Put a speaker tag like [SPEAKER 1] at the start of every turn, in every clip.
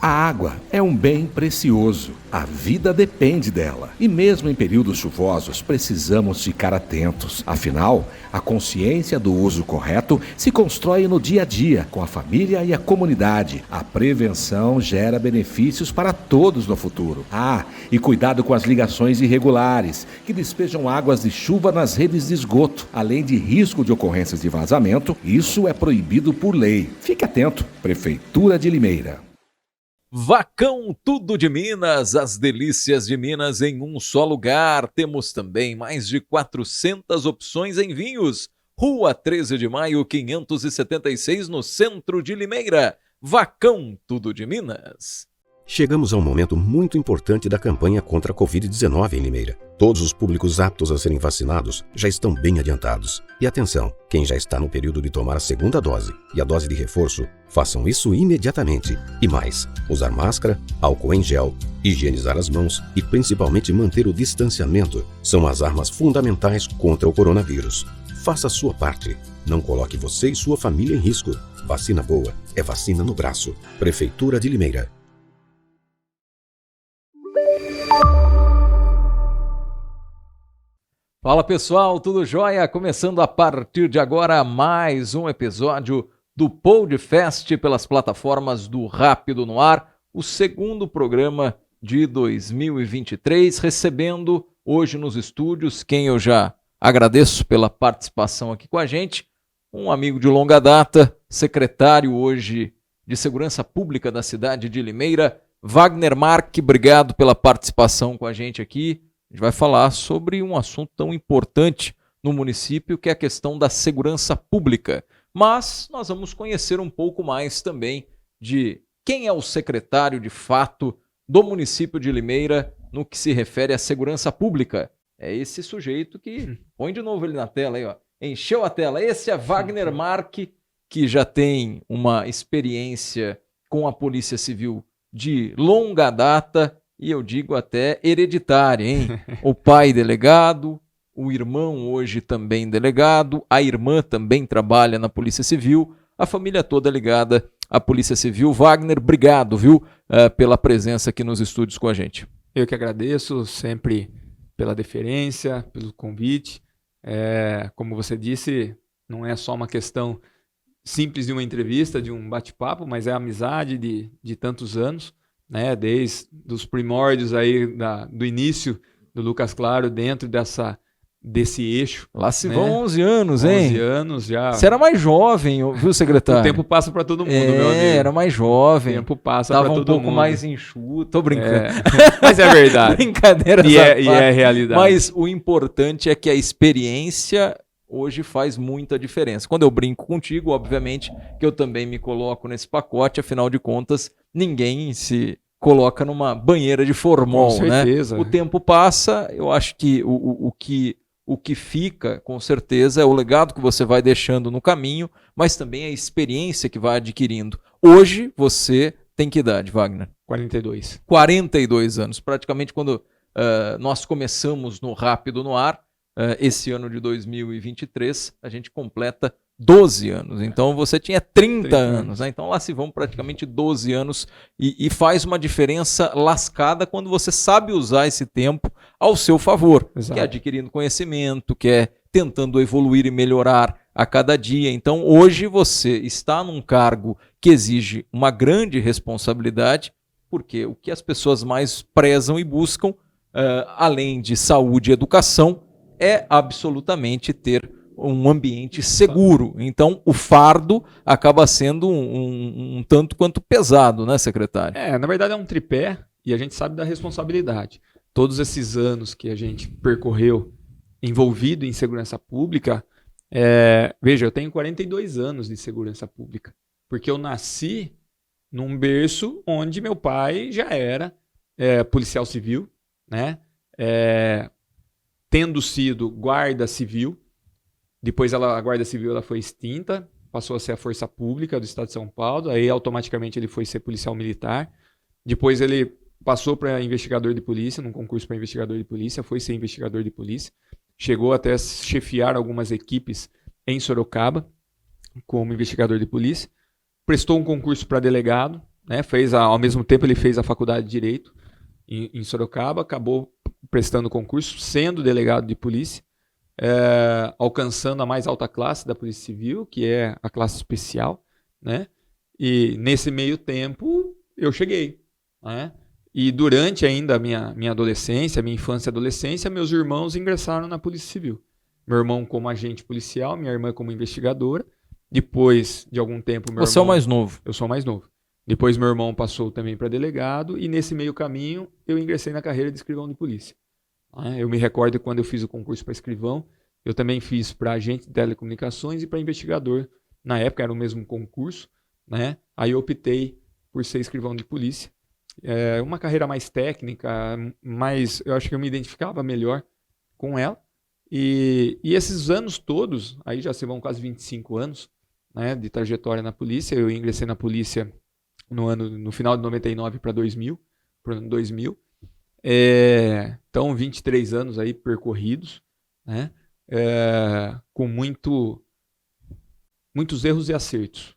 [SPEAKER 1] A água é um bem precioso. A vida depende dela. E mesmo em períodos chuvosos, precisamos ficar atentos. Afinal, a consciência do uso correto se constrói no dia a dia, com a família e a comunidade. A prevenção gera benefícios para todos no futuro. E cuidado com as ligações irregulares, que despejam águas de chuva nas redes de esgoto. Além de risco de ocorrências de vazamento, isso é proibido por lei. Fique atento. Prefeitura de Limeira.
[SPEAKER 2] Vacão Tudo de Minas, as delícias de Minas em um só lugar. Temos também mais de 400 opções em vinhos. Rua 13 de Maio, 576, no centro de Limeira. Vacão Tudo de Minas.
[SPEAKER 3] Chegamos a um momento muito importante da campanha contra a Covid-19 em Limeira. Todos os públicos aptos a serem vacinados já estão bem adiantados. E atenção, quem já está no período de tomar a segunda dose e a dose de reforço, façam isso imediatamente. E mais, usar máscara, álcool em gel, higienizar as mãos e principalmente manter o distanciamento são as armas fundamentais contra o coronavírus. Faça a sua parte. Não coloque você e sua família em risco. Vacina boa é vacina no braço. Prefeitura de Limeira.
[SPEAKER 2] Fala pessoal, tudo jóia? Começando a partir de agora mais um episódio do Podcast pelas plataformas do Rápido no Ar, o segundo programa de 2023, recebendo hoje nos estúdios, quem eu já agradeço pela participação aqui com a gente, um amigo de longa data, secretário hoje de Segurança Pública da cidade de Limeira, Wagner Marque, obrigado pela participação com a gente aqui. A gente vai falar sobre um assunto tão importante no município, que é a questão da segurança pública. Mas nós vamos conhecer um pouco mais também de quem é o secretário de fato do município de Limeira no que se refere à segurança pública. É esse sujeito que... Põe de novo ele na tela aí, ó. Encheu a tela. Esse é Wagner Marque, que já tem uma experiência com a Polícia Civil de longa data, e eu digo até hereditária, hein? O pai delegado, o irmão hoje também delegado, a irmã também trabalha na Polícia Civil, a família toda ligada à Polícia Civil. Wagner, obrigado, viu, pela presença aqui nos estúdios com a gente.
[SPEAKER 4] Eu que agradeço sempre pela deferência, pelo convite. Como você disse, não é só uma questão simples de uma entrevista, de um bate-papo, mas é a amizade de tantos anos, né? Desde os primórdios aí do início do Lucas Claro, dentro desse eixo.
[SPEAKER 2] Lá se vão 11 anos, hein?
[SPEAKER 4] 11 anos já.
[SPEAKER 2] Você era mais jovem, viu, secretário?
[SPEAKER 4] O tempo passa para todo mundo, meu amigo.
[SPEAKER 2] Era mais jovem.
[SPEAKER 4] O tempo passa para todo mundo.
[SPEAKER 2] Tava um pouco mais enxuto. Tô brincando.
[SPEAKER 4] Mas é verdade.
[SPEAKER 2] Brincadeira.
[SPEAKER 4] E é realidade.
[SPEAKER 2] Mas o importante é que a experiência hoje faz muita diferença. Quando eu brinco contigo, obviamente que eu também me coloco nesse pacote, afinal de contas, ninguém se coloca numa banheira de formol,
[SPEAKER 4] com certeza,
[SPEAKER 2] né? O tempo passa, eu acho que o que fica, com certeza, é o legado que você vai deixando no caminho, mas também a experiência que vai adquirindo. Hoje, você tem que idade, Wagner?
[SPEAKER 4] 42.
[SPEAKER 2] 42 anos. Praticamente quando nós começamos no Rápido no Ar, esse ano de 2023, a gente completa 12 anos. Então você tinha 30 anos, né? Então lá se vão praticamente 12 anos e faz uma diferença lascada quando você sabe usar esse tempo ao seu favor. Exato. Que é adquirindo conhecimento, que é tentando evoluir e melhorar a cada dia. Então hoje você está num cargo que exige uma grande responsabilidade, porque o que as pessoas mais prezam e buscam, além de saúde e educação, é absolutamente ter um ambiente seguro. Então, o fardo acaba sendo um tanto quanto pesado, né, secretário?
[SPEAKER 4] Na verdade é um tripé e a gente sabe da responsabilidade. Todos esses anos que a gente percorreu envolvido em segurança pública, veja, eu tenho 42 anos de segurança pública, porque eu nasci num berço onde meu pai já era policial civil, né? Tendo sido guarda civil. Depois a Guarda Civil ela foi extinta, passou a ser a Força Pública do Estado de São Paulo, aí automaticamente ele foi ser policial militar. Depois ele passou para investigador de polícia, num concurso para investigador de polícia, foi ser investigador de polícia. Chegou até a chefiar algumas equipes em Sorocaba. como investigador de polícia, prestou um concurso para delegado, né? Ao mesmo tempo ele fez a faculdade de Direito em Sorocaba, acabou prestando concurso, sendo delegado de polícia, alcançando a mais alta classe da Polícia Civil, que é a classe especial, né? E nesse meio tempo eu cheguei, né? E durante ainda a minha adolescência, minha infância e adolescência, meus irmãos ingressaram na Polícia Civil. Meu irmão como agente policial, minha irmã como investigadora. Depois de algum tempo,
[SPEAKER 2] Você é o mais novo.
[SPEAKER 4] Eu sou o mais novo. Depois meu irmão passou também para delegado e nesse meio caminho eu ingressei na carreira de escrivão de polícia. Eu me recordo quando eu fiz o concurso para escrivão, eu também fiz para agente de telecomunicações e para investigador. Na época era o mesmo concurso, né? Aí eu optei por ser escrivão de polícia. Uma carreira mais técnica, mas eu acho que eu me identificava melhor com ela. E esses anos todos, aí já se vão quase 25 anos, né, de trajetória na polícia. Eu ingressei na polícia no final de 99 para 2000, para o ano 2000. Então, 23 anos aí percorridos, né, com muitos erros e acertos.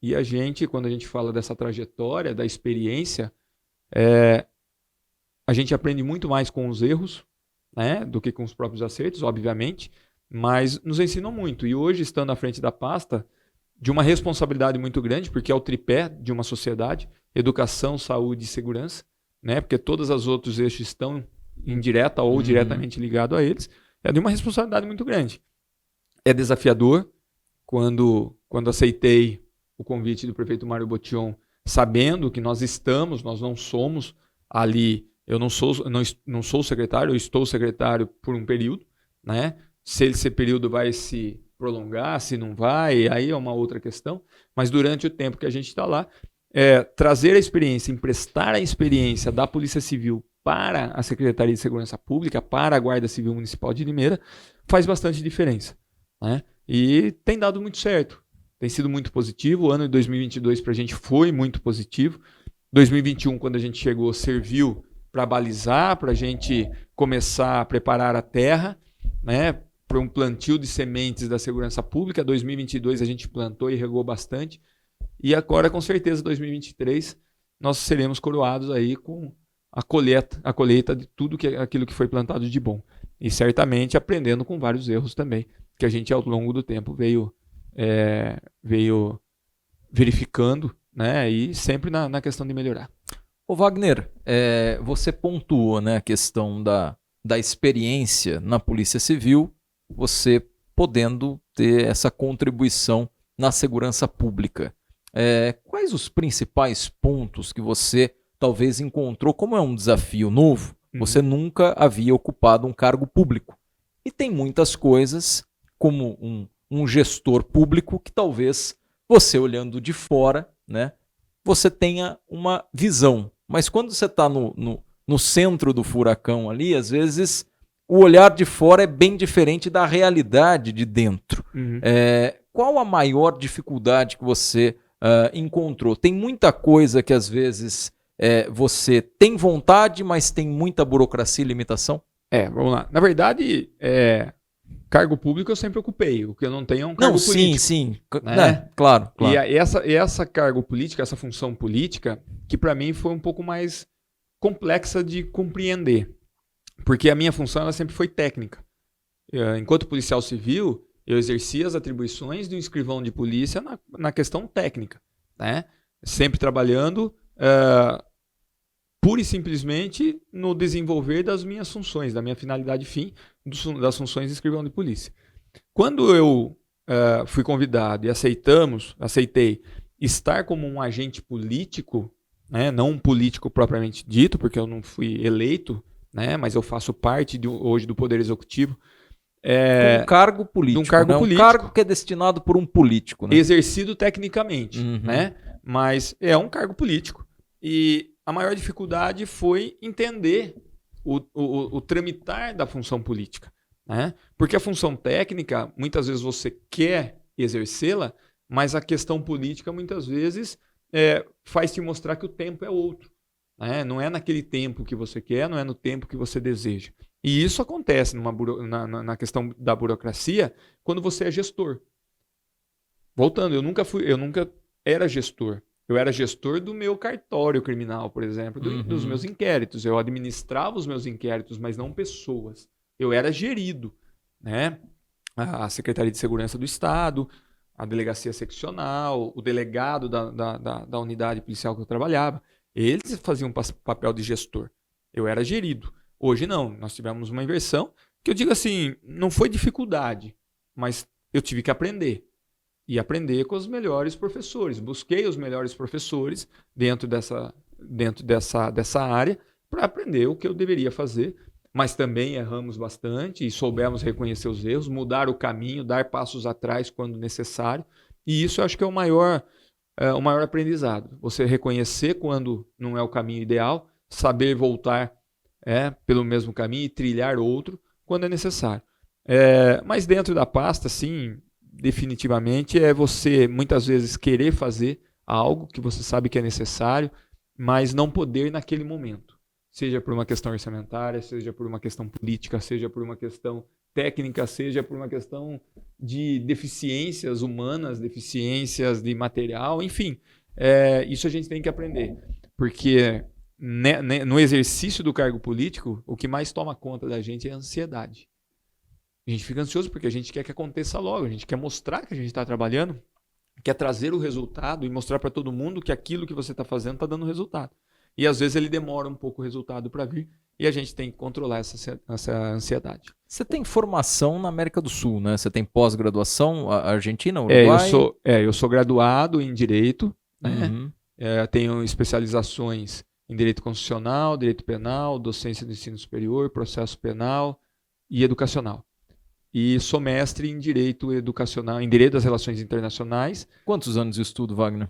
[SPEAKER 4] E a gente, quando a gente fala dessa trajetória, da experiência, a gente aprende muito mais com os erros, né, do que com os próprios acertos, obviamente, mas nos ensinam muito. E hoje, estando à frente da pasta, de uma responsabilidade muito grande, porque é o tripé de uma sociedade, educação, saúde e segurança, né, porque todos os outros eixos estão indireta ou diretamente ligados a eles, é de uma responsabilidade muito grande. É desafiador. Quando aceitei o convite do prefeito Mário Botion, sabendo que nós não somos ali, eu não sou secretário, eu estou secretário por um período, né? Se esse período vai se prolongar, se não vai, aí é uma outra questão, mas durante o tempo que a gente está lá, trazer a experiência, emprestar a experiência da Polícia Civil para a Secretaria de Segurança Pública, para a Guarda Civil Municipal de Limeira, faz bastante diferença, né? E tem dado muito certo, tem sido muito positivo. O ano de 2022 para a gente foi muito positivo. 2021, quando a gente chegou, serviu para balizar, para a gente começar a preparar a terra, né, para um plantio de sementes da segurança pública. 2022 a gente plantou e regou bastante. E agora, com certeza, 2023, nós seremos coroados aí com a colheita de tudo aquilo que foi plantado de bom. E certamente aprendendo com vários erros também, que a gente ao longo do tempo veio verificando, né, e sempre na questão de melhorar.
[SPEAKER 2] Ô Wagner, você pontuou, né, a questão da experiência na Polícia Civil, você podendo ter essa contribuição na segurança pública. Quais os principais pontos que você talvez encontrou? Como é um desafio novo, você nunca havia ocupado um cargo público. E tem muitas coisas, como um gestor público, que talvez você olhando de fora, né, você tenha uma visão. Mas quando você está no centro do furacão ali, às vezes o olhar de fora é bem diferente da realidade de dentro. Qual a maior dificuldade que você encontrou? Tem muita coisa que às vezes você tem vontade, mas tem muita burocracia e limitação?
[SPEAKER 4] Vamos lá. Na verdade, cargo público eu sempre ocupei. O que eu não tenho é um cargo político.
[SPEAKER 2] Sim.
[SPEAKER 4] Né?
[SPEAKER 2] Claro.
[SPEAKER 4] E essa cargo político, essa função política, que para mim foi um pouco mais complexa de compreender. Porque a minha função ela sempre foi técnica. Enquanto policial civil, eu exercia as atribuições de um escrivão de polícia na questão técnica, né? Sempre trabalhando pura e simplesmente no desenvolver das minhas funções, da minha finalidade fim, das funções de escrivão de polícia. Quando eu fui convidado e aceitei estar como um agente político, né, não um político propriamente dito, porque eu não fui eleito, né, mas eu faço parte hoje do Poder Executivo.
[SPEAKER 2] Um cargo político. Um cargo que é destinado por um político. Né?
[SPEAKER 4] Exercido tecnicamente, né? Mas é um cargo político. E a maior dificuldade foi entender o tramitar da função política, né? Porque a função técnica, muitas vezes você quer exercê-la, mas a questão política, muitas vezes, faz te mostrar que o tempo é outro, né? Não é naquele tempo que você quer, não é no tempo que você deseja. E isso acontece na questão da burocracia quando você é gestor. voltando, eu nunca era gestor. Eu era gestor do meu cartório criminal, por exemplo, dos meus inquéritos. Eu administrava os meus inquéritos, mas não pessoas. Eu era gerido, né? A Secretaria de Segurança do Estado, a Delegacia Seccional, o delegado da unidade policial que eu trabalhava, eles faziam papel de gestor. Eu era gerido. Hoje não, nós tivemos uma inversão, que eu digo assim, não foi dificuldade, mas eu tive que aprender. E aprender com os melhores professores. Busquei os melhores professores dentro dessa área para aprender o que eu deveria fazer. Mas também erramos bastante e soubemos reconhecer os erros, mudar o caminho, dar passos atrás quando necessário. E isso eu acho que é o maior aprendizado. Você reconhecer quando não é o caminho ideal, saber voltar pelo mesmo caminho e trilhar outro quando é necessário. Mas dentro da pasta, sim, definitivamente é você muitas vezes querer fazer algo que você sabe que é necessário, mas não poder naquele momento. Seja por uma questão orçamentária, seja por uma questão política, seja por uma questão técnica, seja por uma questão de deficiências humanas, deficiências de material, enfim. Isso a gente tem que aprender, porque no exercício do cargo político, o que mais toma conta da gente é a ansiedade. A gente fica ansioso porque a gente quer que aconteça logo, a gente quer mostrar que a gente está trabalhando, quer trazer o resultado e mostrar para todo mundo que aquilo que você está fazendo está dando resultado. E às vezes ele demora um pouco o resultado para vir e a gente tem que controlar essa ansiedade.
[SPEAKER 2] Você tem formação na América do Sul, né? Você tem pós-graduação Argentina, Uruguai?
[SPEAKER 4] Eu sou graduado em Direito, né? Tenho especializações em Direito Constitucional, Direito Penal, Docência do Ensino Superior, Processo Penal e Educacional. E sou mestre em Direito Educacional, em Direito das Relações Internacionais.
[SPEAKER 2] Quantos anos de estudo, Wagner?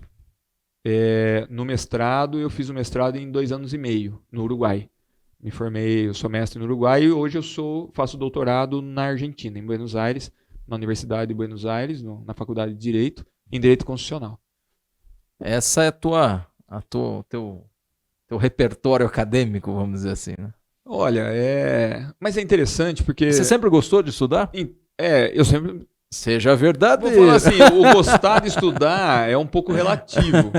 [SPEAKER 4] No mestrado, eu fiz o mestrado em 2 anos e meio, no Uruguai. Me formei, eu sou mestre no Uruguai e hoje faço doutorado na Argentina, em Buenos Aires, na Universidade de Buenos Aires, na Faculdade de Direito, em Direito Constitucional.
[SPEAKER 2] Essa é teu repertório acadêmico, vamos dizer assim, né?
[SPEAKER 4] Olha, mas é interessante porque...
[SPEAKER 2] Você sempre gostou de estudar?
[SPEAKER 4] Eu sempre...
[SPEAKER 2] Seja verdadeiro.
[SPEAKER 4] Vou falar assim, o gostar de estudar é um pouco relativo.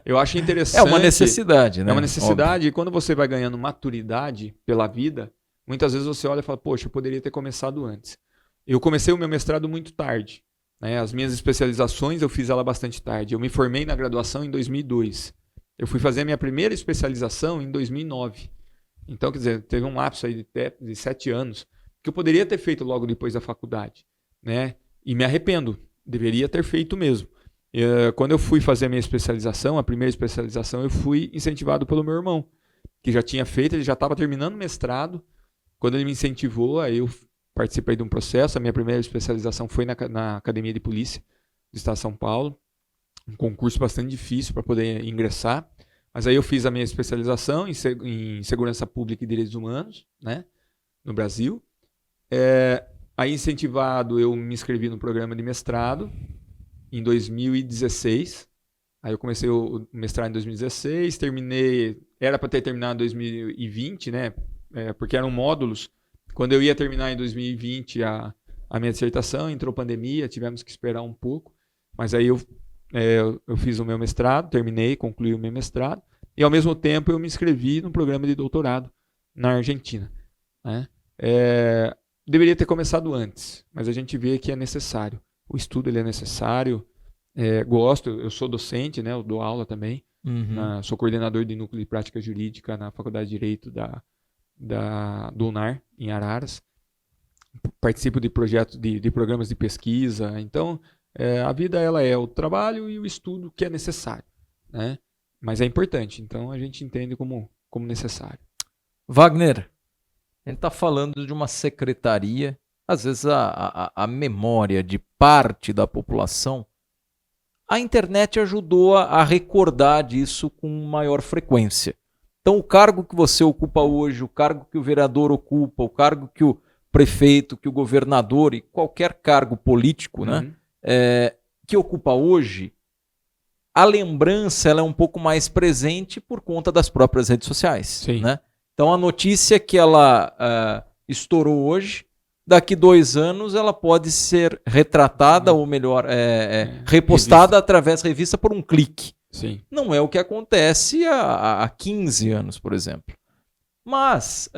[SPEAKER 4] Eu acho interessante...
[SPEAKER 2] É uma necessidade, né?
[SPEAKER 4] É uma necessidade, e quando você vai ganhando maturidade pela vida, muitas vezes você olha e fala, poxa, eu poderia ter começado antes. Eu comecei o meu mestrado muito tarde, né? As minhas especializações eu fiz ela bastante tarde. Eu me formei na graduação em 2002. Eu fui fazer a minha primeira especialização em 2009. Então, quer dizer, teve um lapso aí de 7 anos que eu poderia ter feito logo depois da faculdade, né? E me arrependo, deveria ter feito mesmo. Quando eu fui fazer a minha especialização, a primeira especialização, eu fui incentivado pelo meu irmão, que já tinha feito, ele já estava terminando o mestrado. Quando ele me incentivou, aí eu participei de um processo. A minha primeira especialização foi na Academia de Polícia do Estado de São Paulo, um concurso bastante difícil para poder ingressar. Mas aí eu fiz a minha especialização em Segurança Pública e Direitos Humanos, né, no Brasil. Aí, incentivado, eu me inscrevi no programa de mestrado em 2016. Aí eu comecei o mestrado em 2016, terminei... Era para ter terminado em 2020, né, porque eram módulos. Quando eu ia terminar em 2020 a minha dissertação, entrou pandemia, tivemos que esperar um pouco. Mas aí eu fiz o meu mestrado, terminei, concluí o meu mestrado. E, ao mesmo tempo, eu me inscrevi no programa de doutorado na Argentina, né? Deveria ter começado antes, mas a gente vê que é necessário. O estudo ele é necessário. Gosto, eu sou docente, né? Eu dou aula também. Sou coordenador de núcleo de prática jurídica na Faculdade de Direito do UNAR, em Araras. Participo de projetos, de programas de pesquisa. Então, a vida ela é o trabalho e o estudo que é necessário, né? Mas é importante, então a gente entende como necessário.
[SPEAKER 2] Wagner, a gente está falando de uma secretaria, às vezes a memória de parte da população, a internet ajudou a recordar disso com maior frequência. Então o cargo que você ocupa hoje, o cargo que o vereador ocupa, o cargo que o prefeito, que o governador e qualquer cargo político, né, que ocupa hoje, a lembrança ela é um pouco mais presente por conta das próprias redes sociais.
[SPEAKER 4] Sim.
[SPEAKER 2] Né? Então a notícia que ela estourou hoje, daqui 2 anos ela pode ser retratada, ou melhor, repostada através da revista por um clique.
[SPEAKER 4] Sim.
[SPEAKER 2] Não é o que acontece há 15 anos, por exemplo. Mas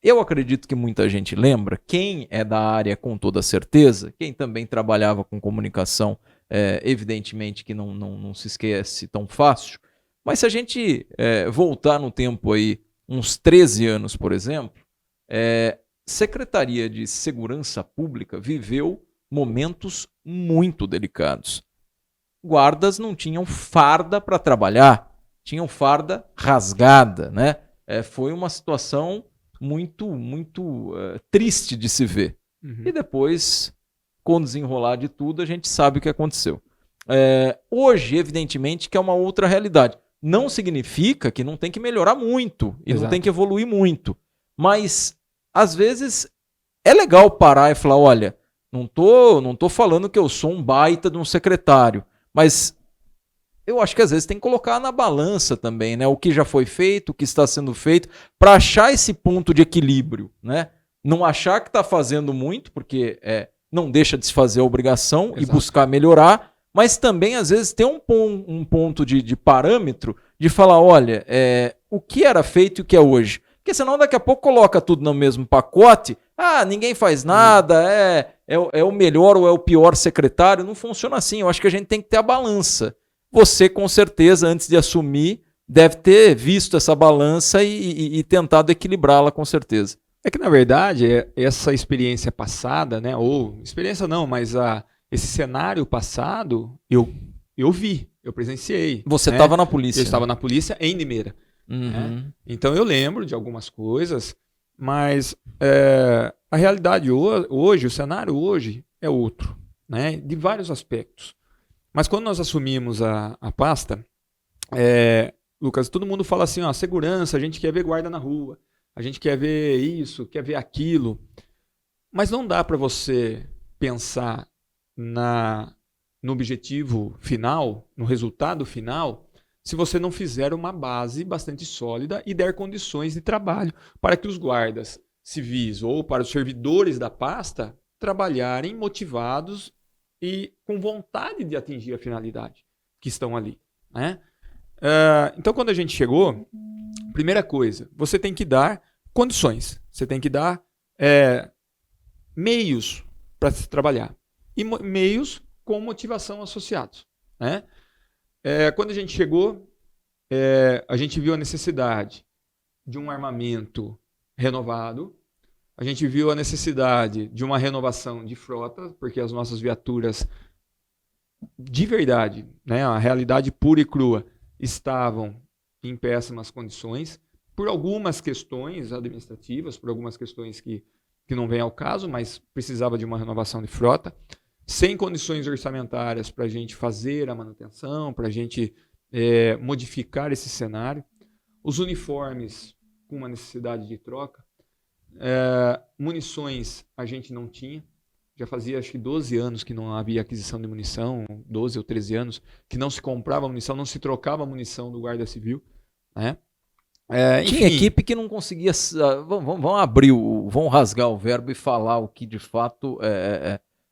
[SPEAKER 2] eu acredito que muita gente lembra, quem é da área com toda certeza, quem também trabalhava com comunicação, evidentemente que não se esquece tão fácil, mas se a gente voltar no tempo aí, uns 13 anos, por exemplo, Secretaria de Segurança Pública viveu momentos muito delicados. Guardas não tinham farda para trabalhar, tinham farda rasgada, né? Foi uma situação muito triste de se ver.
[SPEAKER 4] Uhum.
[SPEAKER 2] E depois, com o desenrolar de tudo, a gente sabe o que aconteceu. Hoje, evidentemente, que é uma outra realidade. Não significa que não tem que melhorar muito e
[SPEAKER 4] Exato.
[SPEAKER 2] não tem que evoluir muito. Mas, às vezes, é legal parar e falar, olha, não tô falando que eu sou um baita de um secretário, mas eu acho que às vezes tem que colocar na balança também, né? O que já foi feito, o que está sendo feito, para achar esse ponto de equilíbrio, né? Não achar que está fazendo muito, porque não deixa de se fazer a obrigação.
[SPEAKER 4] Exato.
[SPEAKER 2] E buscar melhorar, mas também às vezes tem um ponto de parâmetro de falar, olha, o que era feito e o que é hoje. Porque senão daqui a pouco coloca tudo no mesmo pacote, ninguém faz nada, é o melhor ou é o pior secretário. Não funciona assim, eu acho que a gente tem que ter a balança. Você, com certeza, antes de assumir, deve ter visto essa balança e tentado equilibrá-la, com certeza.
[SPEAKER 4] É que, na verdade, essa experiência passada, né? Ou experiência não, mas esse cenário passado, eu vi, eu presenciei.
[SPEAKER 2] Você
[SPEAKER 4] né?
[SPEAKER 2] estava na polícia.
[SPEAKER 4] Eu estava na polícia em Limeira.
[SPEAKER 2] Uhum.
[SPEAKER 4] Né? Então eu lembro de algumas coisas, mas a realidade hoje, o cenário hoje é outro, né? De vários aspectos. Mas quando nós assumimos a pasta, Lucas, todo mundo fala assim, segurança, a gente quer ver guarda na rua, a gente quer ver isso, quer ver aquilo. Mas não dá para você pensar no objetivo final, no resultado final, se você não fizer uma base bastante sólida e der condições de trabalho para que os guardas civis ou para os servidores da pasta trabalharem motivados e com vontade de atingir a finalidade que estão ali. Né? Então, quando a gente chegou, primeira coisa, você tem que dar condições, você tem que dar meios para se trabalhar e meios com motivação associados. Né? Quando a gente chegou, a gente viu a necessidade de um armamento renovado, a gente viu a necessidade de uma renovação de frota, porque as nossas viaturas, de verdade, né, a realidade pura e crua, estavam em péssimas condições, por algumas questões administrativas, por algumas questões que não vêm ao caso, mas precisava de uma renovação de frota, sem condições orçamentárias para a gente fazer a manutenção, para a gente modificar esse cenário. Os uniformes com uma necessidade de troca. Munições a gente não tinha. Já fazia acho que 12 anos que não havia aquisição de munição, 12 ou 13 anos, que não se comprava munição, não se trocava munição do Guarda Civil. Né?
[SPEAKER 2] Tinha equipe que não conseguia. Vamos rasgar o verbo e falar o que de fato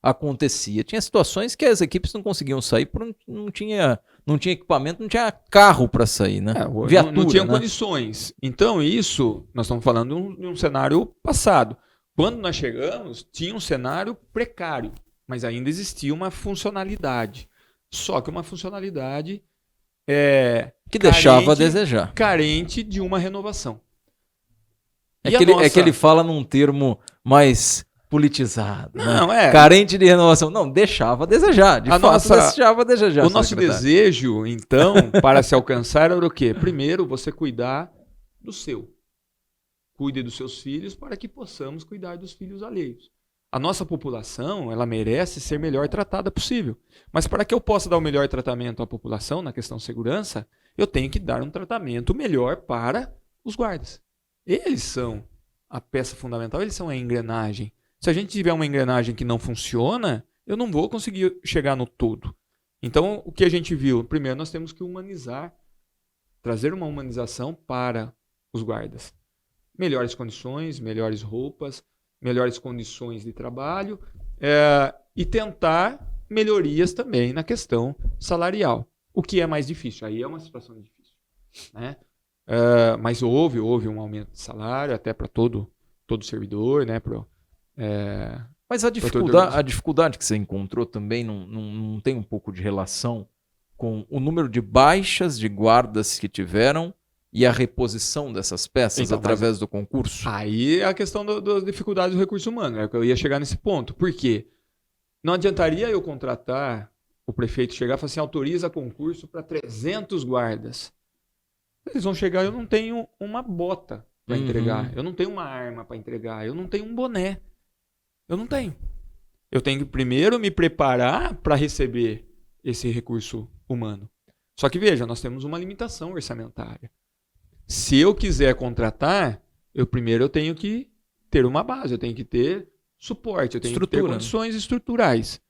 [SPEAKER 2] acontecia. Tinha situações que as equipes não conseguiam sair porque não tinha equipamento, não tinha carro para sair, né?
[SPEAKER 4] Viatura, não tinham condições. Então isso, nós estamos falando de um cenário passado. Quando nós chegamos, tinha um cenário precário, mas ainda existia uma funcionalidade. Só que uma funcionalidade
[SPEAKER 2] que deixava a desejar.
[SPEAKER 4] Carente de uma renovação.
[SPEAKER 2] É que ele fala num termo mais politizado,
[SPEAKER 4] não,
[SPEAKER 2] né? Carente de renovação. Não, deixava a desejar. Deixava a desejar.
[SPEAKER 4] O nosso desejo, então, para se alcançar era o quê? Primeiro, você cuidar do seu. Cuide dos seus filhos para que possamos cuidar dos filhos alheios. A nossa população, ela merece ser melhor tratada possível. Mas para que eu possa dar o melhor tratamento à população na questão de segurança, eu tenho que dar um tratamento melhor para os guardas. Eles são a peça fundamental, eles são a engrenagem. Se a gente tiver uma engrenagem que não funciona, eu não vou conseguir chegar no todo. Então, o que a gente viu? Primeiro, nós temos que humanizar, trazer uma humanização para os guardas. Melhores condições, melhores roupas, melhores condições de trabalho e tentar melhorias também na questão salarial. O que é mais difícil? Aí é uma situação difícil, né? Mas houve um aumento de salário até para todo servidor, né?
[SPEAKER 2] Mas a dificuldade que você encontrou também não tem um pouco de relação com o número de baixas de guardas que tiveram e a reposição dessas peças através do concurso?
[SPEAKER 4] Aí é a questão das dificuldades do recurso humano. Eu ia chegar nesse ponto. Por quê? Não adiantaria eu contratar, o prefeito chegar e falar assim, autoriza concurso para 300 guardas. Eles vão chegar, eu não tenho uma bota para entregar, eu não tenho uma arma para entregar, eu não tenho um boné. Eu não tenho. Eu tenho que primeiro me preparar para receber esse recurso humano. Só que veja, nós temos uma limitação orçamentária. Se eu quiser contratar, eu tenho que ter uma base, eu tenho que ter suporte, eu tenho que ter condições estruturais.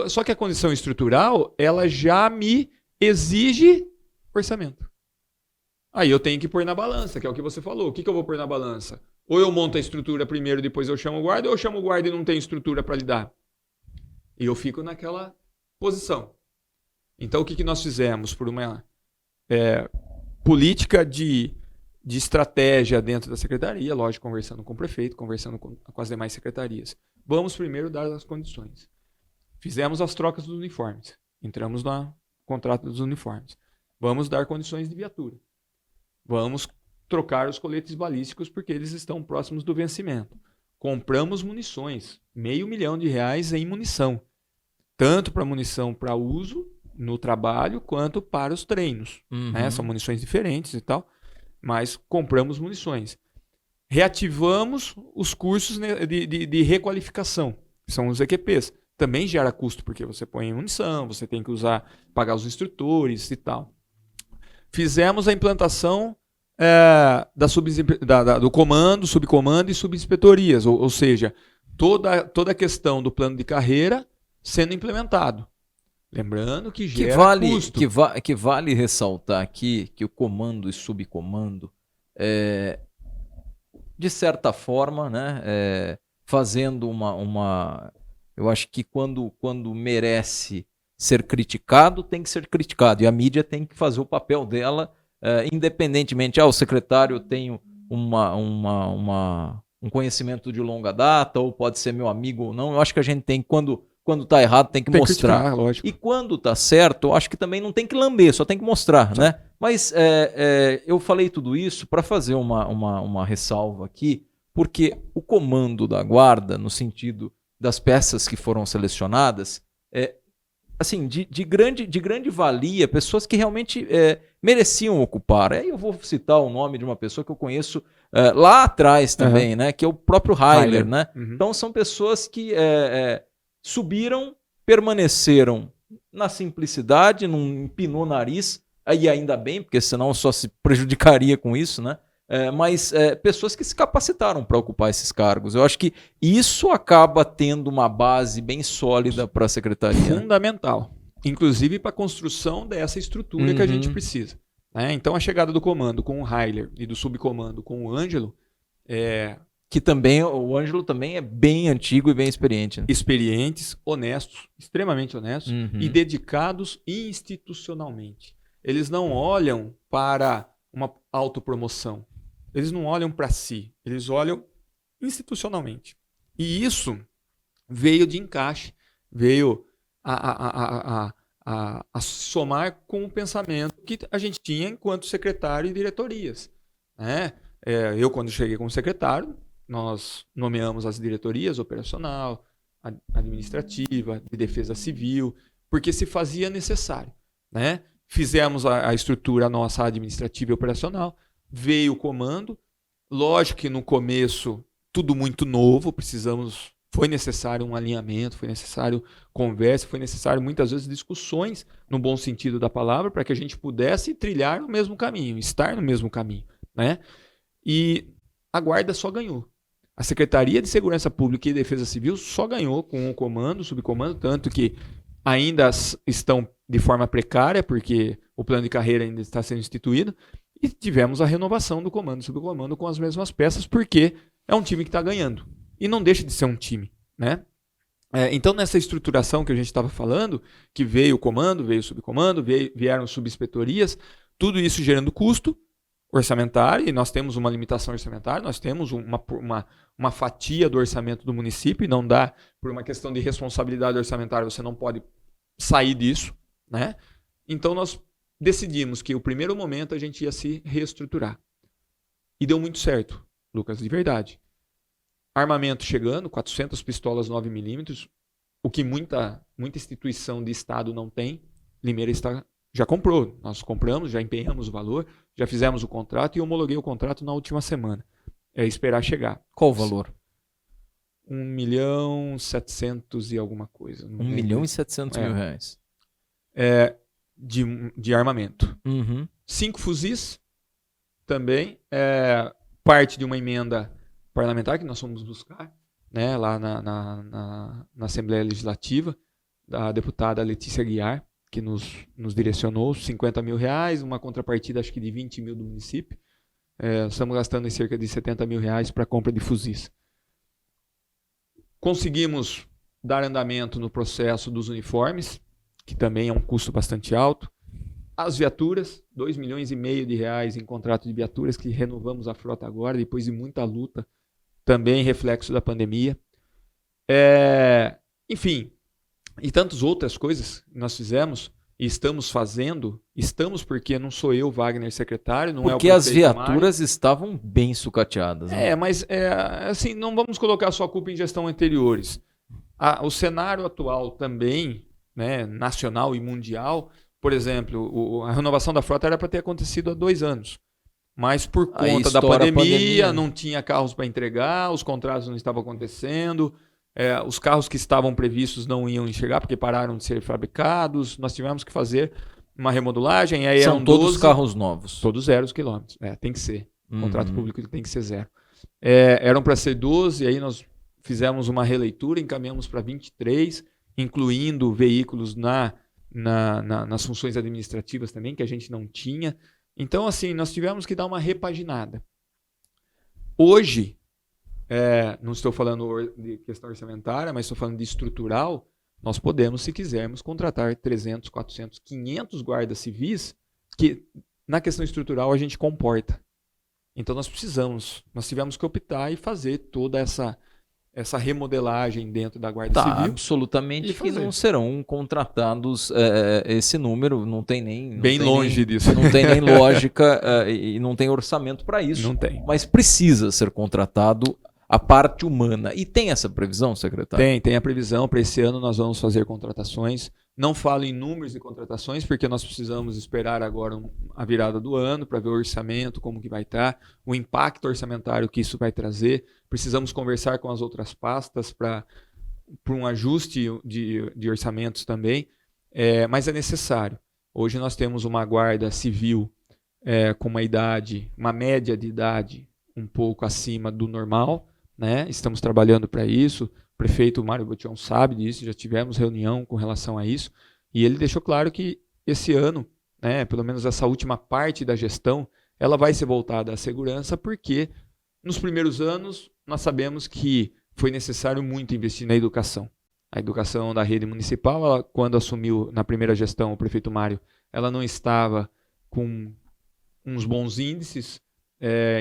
[SPEAKER 4] Só que a condição estrutural, ela já me exige orçamento. Aí eu tenho que pôr na balança, que é o que você falou. O que eu vou pôr na balança? Ou eu monto a estrutura primeiro, depois eu chamo o guarda, ou eu chamo o guarda e não tem estrutura para lidar. E eu fico naquela posição. Então, o que nós fizemos? Por uma política de estratégia dentro da secretaria, lógico, conversando com o prefeito, conversando com as demais secretarias. Vamos primeiro dar as condições. Fizemos as trocas dos uniformes. Entramos no contrato dos uniformes. Vamos dar condições de viatura. Vamos trocar os coletes balísticos porque eles estão próximos do vencimento. Compramos munições, R$500 mil em munição. Tanto para munição para uso no trabalho, quanto para os treinos. Né? São munições diferentes e tal, mas compramos munições. Reativamos os cursos de requalificação, que são os EQPs. Também gera custo, porque você põe munição, você tem que pagar os instrutores e tal. Fizemos a implantação do comando, subcomando e subinspetorias, ou seja, toda a questão do plano de carreira sendo implementado. Lembrando que gera custo.
[SPEAKER 2] Que vale ressaltar aqui que o comando e subcomando, de certa forma, né, fazendo eu acho que quando merece ser criticado, tem que ser criticado. E a mídia tem que fazer o papel dela, independentemente. O secretário tem um conhecimento de longa data, ou pode ser meu amigo ou não. Eu acho que a gente tem, quando está errado, tem que mostrar.
[SPEAKER 4] Criticar, lógico.
[SPEAKER 2] E quando está certo, eu acho que também não tem que lamber, só tem que mostrar. Né? Mas eu falei tudo isso para fazer uma ressalva aqui, porque o comando da guarda, no sentido das peças que foram selecionadas, assim, de grande valia, pessoas que realmente mereciam ocupar. Aí eu vou citar o nome de uma pessoa que eu conheço lá atrás também, né, que é o próprio Heiler. Né? Então são pessoas que subiram, permaneceram na simplicidade, não empinou o nariz, aí ainda bem, porque senão só se prejudicaria com isso, né? Mas pessoas que se capacitaram para ocupar esses cargos. Eu acho que isso acaba tendo uma base bem sólida para a secretaria.
[SPEAKER 4] Fundamental. Inclusive para a construção dessa estrutura que a gente precisa. Né? Então a chegada do comando com o Heiler e do subcomando com o Ângelo...
[SPEAKER 2] Que também, o Ângelo também é bem antigo e bem experiente. Né?
[SPEAKER 4] Experientes, honestos, extremamente honestos e dedicados institucionalmente. Eles não olham para uma autopromoção. Eles não olham para si, eles olham institucionalmente. E isso veio de encaixe, veio a somar com o pensamento que a gente tinha enquanto secretário e diretorias. Né? Eu, quando cheguei como secretário, nós nomeamos as diretorias operacional, administrativa, de defesa civil, porque se fazia necessário. Né? Fizemos a estrutura nossa administrativa e operacional, veio o comando. Lógico que no começo tudo muito novo, foi necessário um alinhamento, foi necessário conversa, foi necessário muitas vezes discussões, no bom sentido da palavra, para que a gente pudesse trilhar no mesmo caminho, estar no mesmo caminho. Né? E a guarda só ganhou. A Secretaria de Segurança Pública e Defesa Civil só ganhou com o comando, o subcomando, tanto que ainda estão de forma precária, porque o plano de carreira ainda está sendo instituído, e tivemos a renovação do comando e subcomando com as mesmas peças, porque é um time que está ganhando. e não deixa de ser um time, né? Então, nessa estruturação que a gente estava falando, que veio o comando, veio o subcomando, vieram subinspetorias, tudo isso gerando custo orçamentário, e nós temos uma limitação orçamentária, nós temos uma fatia do orçamento do município, e não dá, por uma questão de responsabilidade orçamentária, você não pode sair disso, né? Então, nós decidimos que o primeiro momento a gente ia se reestruturar. E deu muito certo, Lucas, de verdade. Armamento chegando, 400 pistolas 9mm, o que muita instituição de Estado não tem. Limeira já comprou, nós compramos, já empenhamos o valor, já fizemos o contrato e homologuei o contrato na última semana. É esperar chegar.
[SPEAKER 2] Qual o valor?
[SPEAKER 4] 1.700.000 e alguma coisa.
[SPEAKER 2] 1.700.000 reais.
[SPEAKER 4] De armamento.
[SPEAKER 2] Uhum.
[SPEAKER 4] 5 fuzis, também, parte de uma emenda parlamentar que nós fomos buscar, né, lá na Assembleia Legislativa, da deputada Letícia Guiar, que nos direcionou, 50 mil reais, uma contrapartida acho que de 20 mil do município. Estamos gastando em cerca de 70 mil reais para a compra de fuzis. Conseguimos dar andamento no processo dos uniformes, que também é um custo bastante alto. As viaturas, 2,5 milhões de reais em contrato de viaturas, que renovamos a frota agora, depois de muita luta, também reflexo da pandemia. Enfim, e tantas outras coisas que nós fizemos e estamos fazendo, porque não sou eu, Wagner, secretário, não
[SPEAKER 2] porque
[SPEAKER 4] é o
[SPEAKER 2] as viaturas
[SPEAKER 4] Mário.
[SPEAKER 2] estavam bem sucateadas. Né?
[SPEAKER 4] Mas assim, não vamos colocar só a culpa em gestão anteriores. O cenário atual também, né, nacional e mundial, por exemplo, a renovação da frota era para ter acontecido há 2 anos. Mas por conta da pandemia, não tinha carros para entregar, os contratos não estavam acontecendo, os carros que estavam previstos não iam chegar porque pararam de ser fabricados. Nós tivemos que fazer uma remodulagem. Aí
[SPEAKER 2] são todos carros novos?
[SPEAKER 4] Todos 0 quilômetros. Tem que ser. O contrato público tem que ser 0. Eram para ser 12, aí nós fizemos uma releitura, encaminhamos para 23, incluindo veículos nas funções administrativas também, que a gente não tinha. Então, assim, nós tivemos que dar uma repaginada. Hoje, não estou falando de questão orçamentária, mas estou falando de estrutural, nós podemos, se quisermos, contratar 300, 400, 500 guardas civis que, na questão estrutural, a gente comporta. Então, nós tivemos que optar e fazer toda essa remodelagem dentro da Guarda Civil.
[SPEAKER 2] Absolutamente que não serão contratados esse número, não tem nem...
[SPEAKER 4] Bem longe disso.
[SPEAKER 2] Não tem nem lógica e não tem orçamento para isso.
[SPEAKER 4] Não tem.
[SPEAKER 2] Mas precisa ser contratado a parte humana. E tem essa previsão, secretário?
[SPEAKER 4] Tem a previsão. Para esse ano nós vamos fazer contratações. Não falo em números de contratações, porque nós precisamos esperar agora a virada do ano para ver o orçamento, como que vai estar, o impacto orçamentário que isso vai trazer. Precisamos conversar com as outras pastas para um ajuste de orçamentos também, mas é necessário. Hoje nós temos uma guarda civil com uma média de idade um pouco acima do normal, né? Estamos trabalhando para isso. O prefeito Mário Botion sabe disso, já tivemos reunião com relação a isso, e ele deixou claro que esse ano, né, pelo menos essa última parte da gestão, ela vai ser voltada à segurança, porque nos primeiros anos nós sabemos que foi necessário muito investir na educação. A educação da rede municipal, quando assumiu na primeira gestão o prefeito Mário, ela não estava com uns bons índices,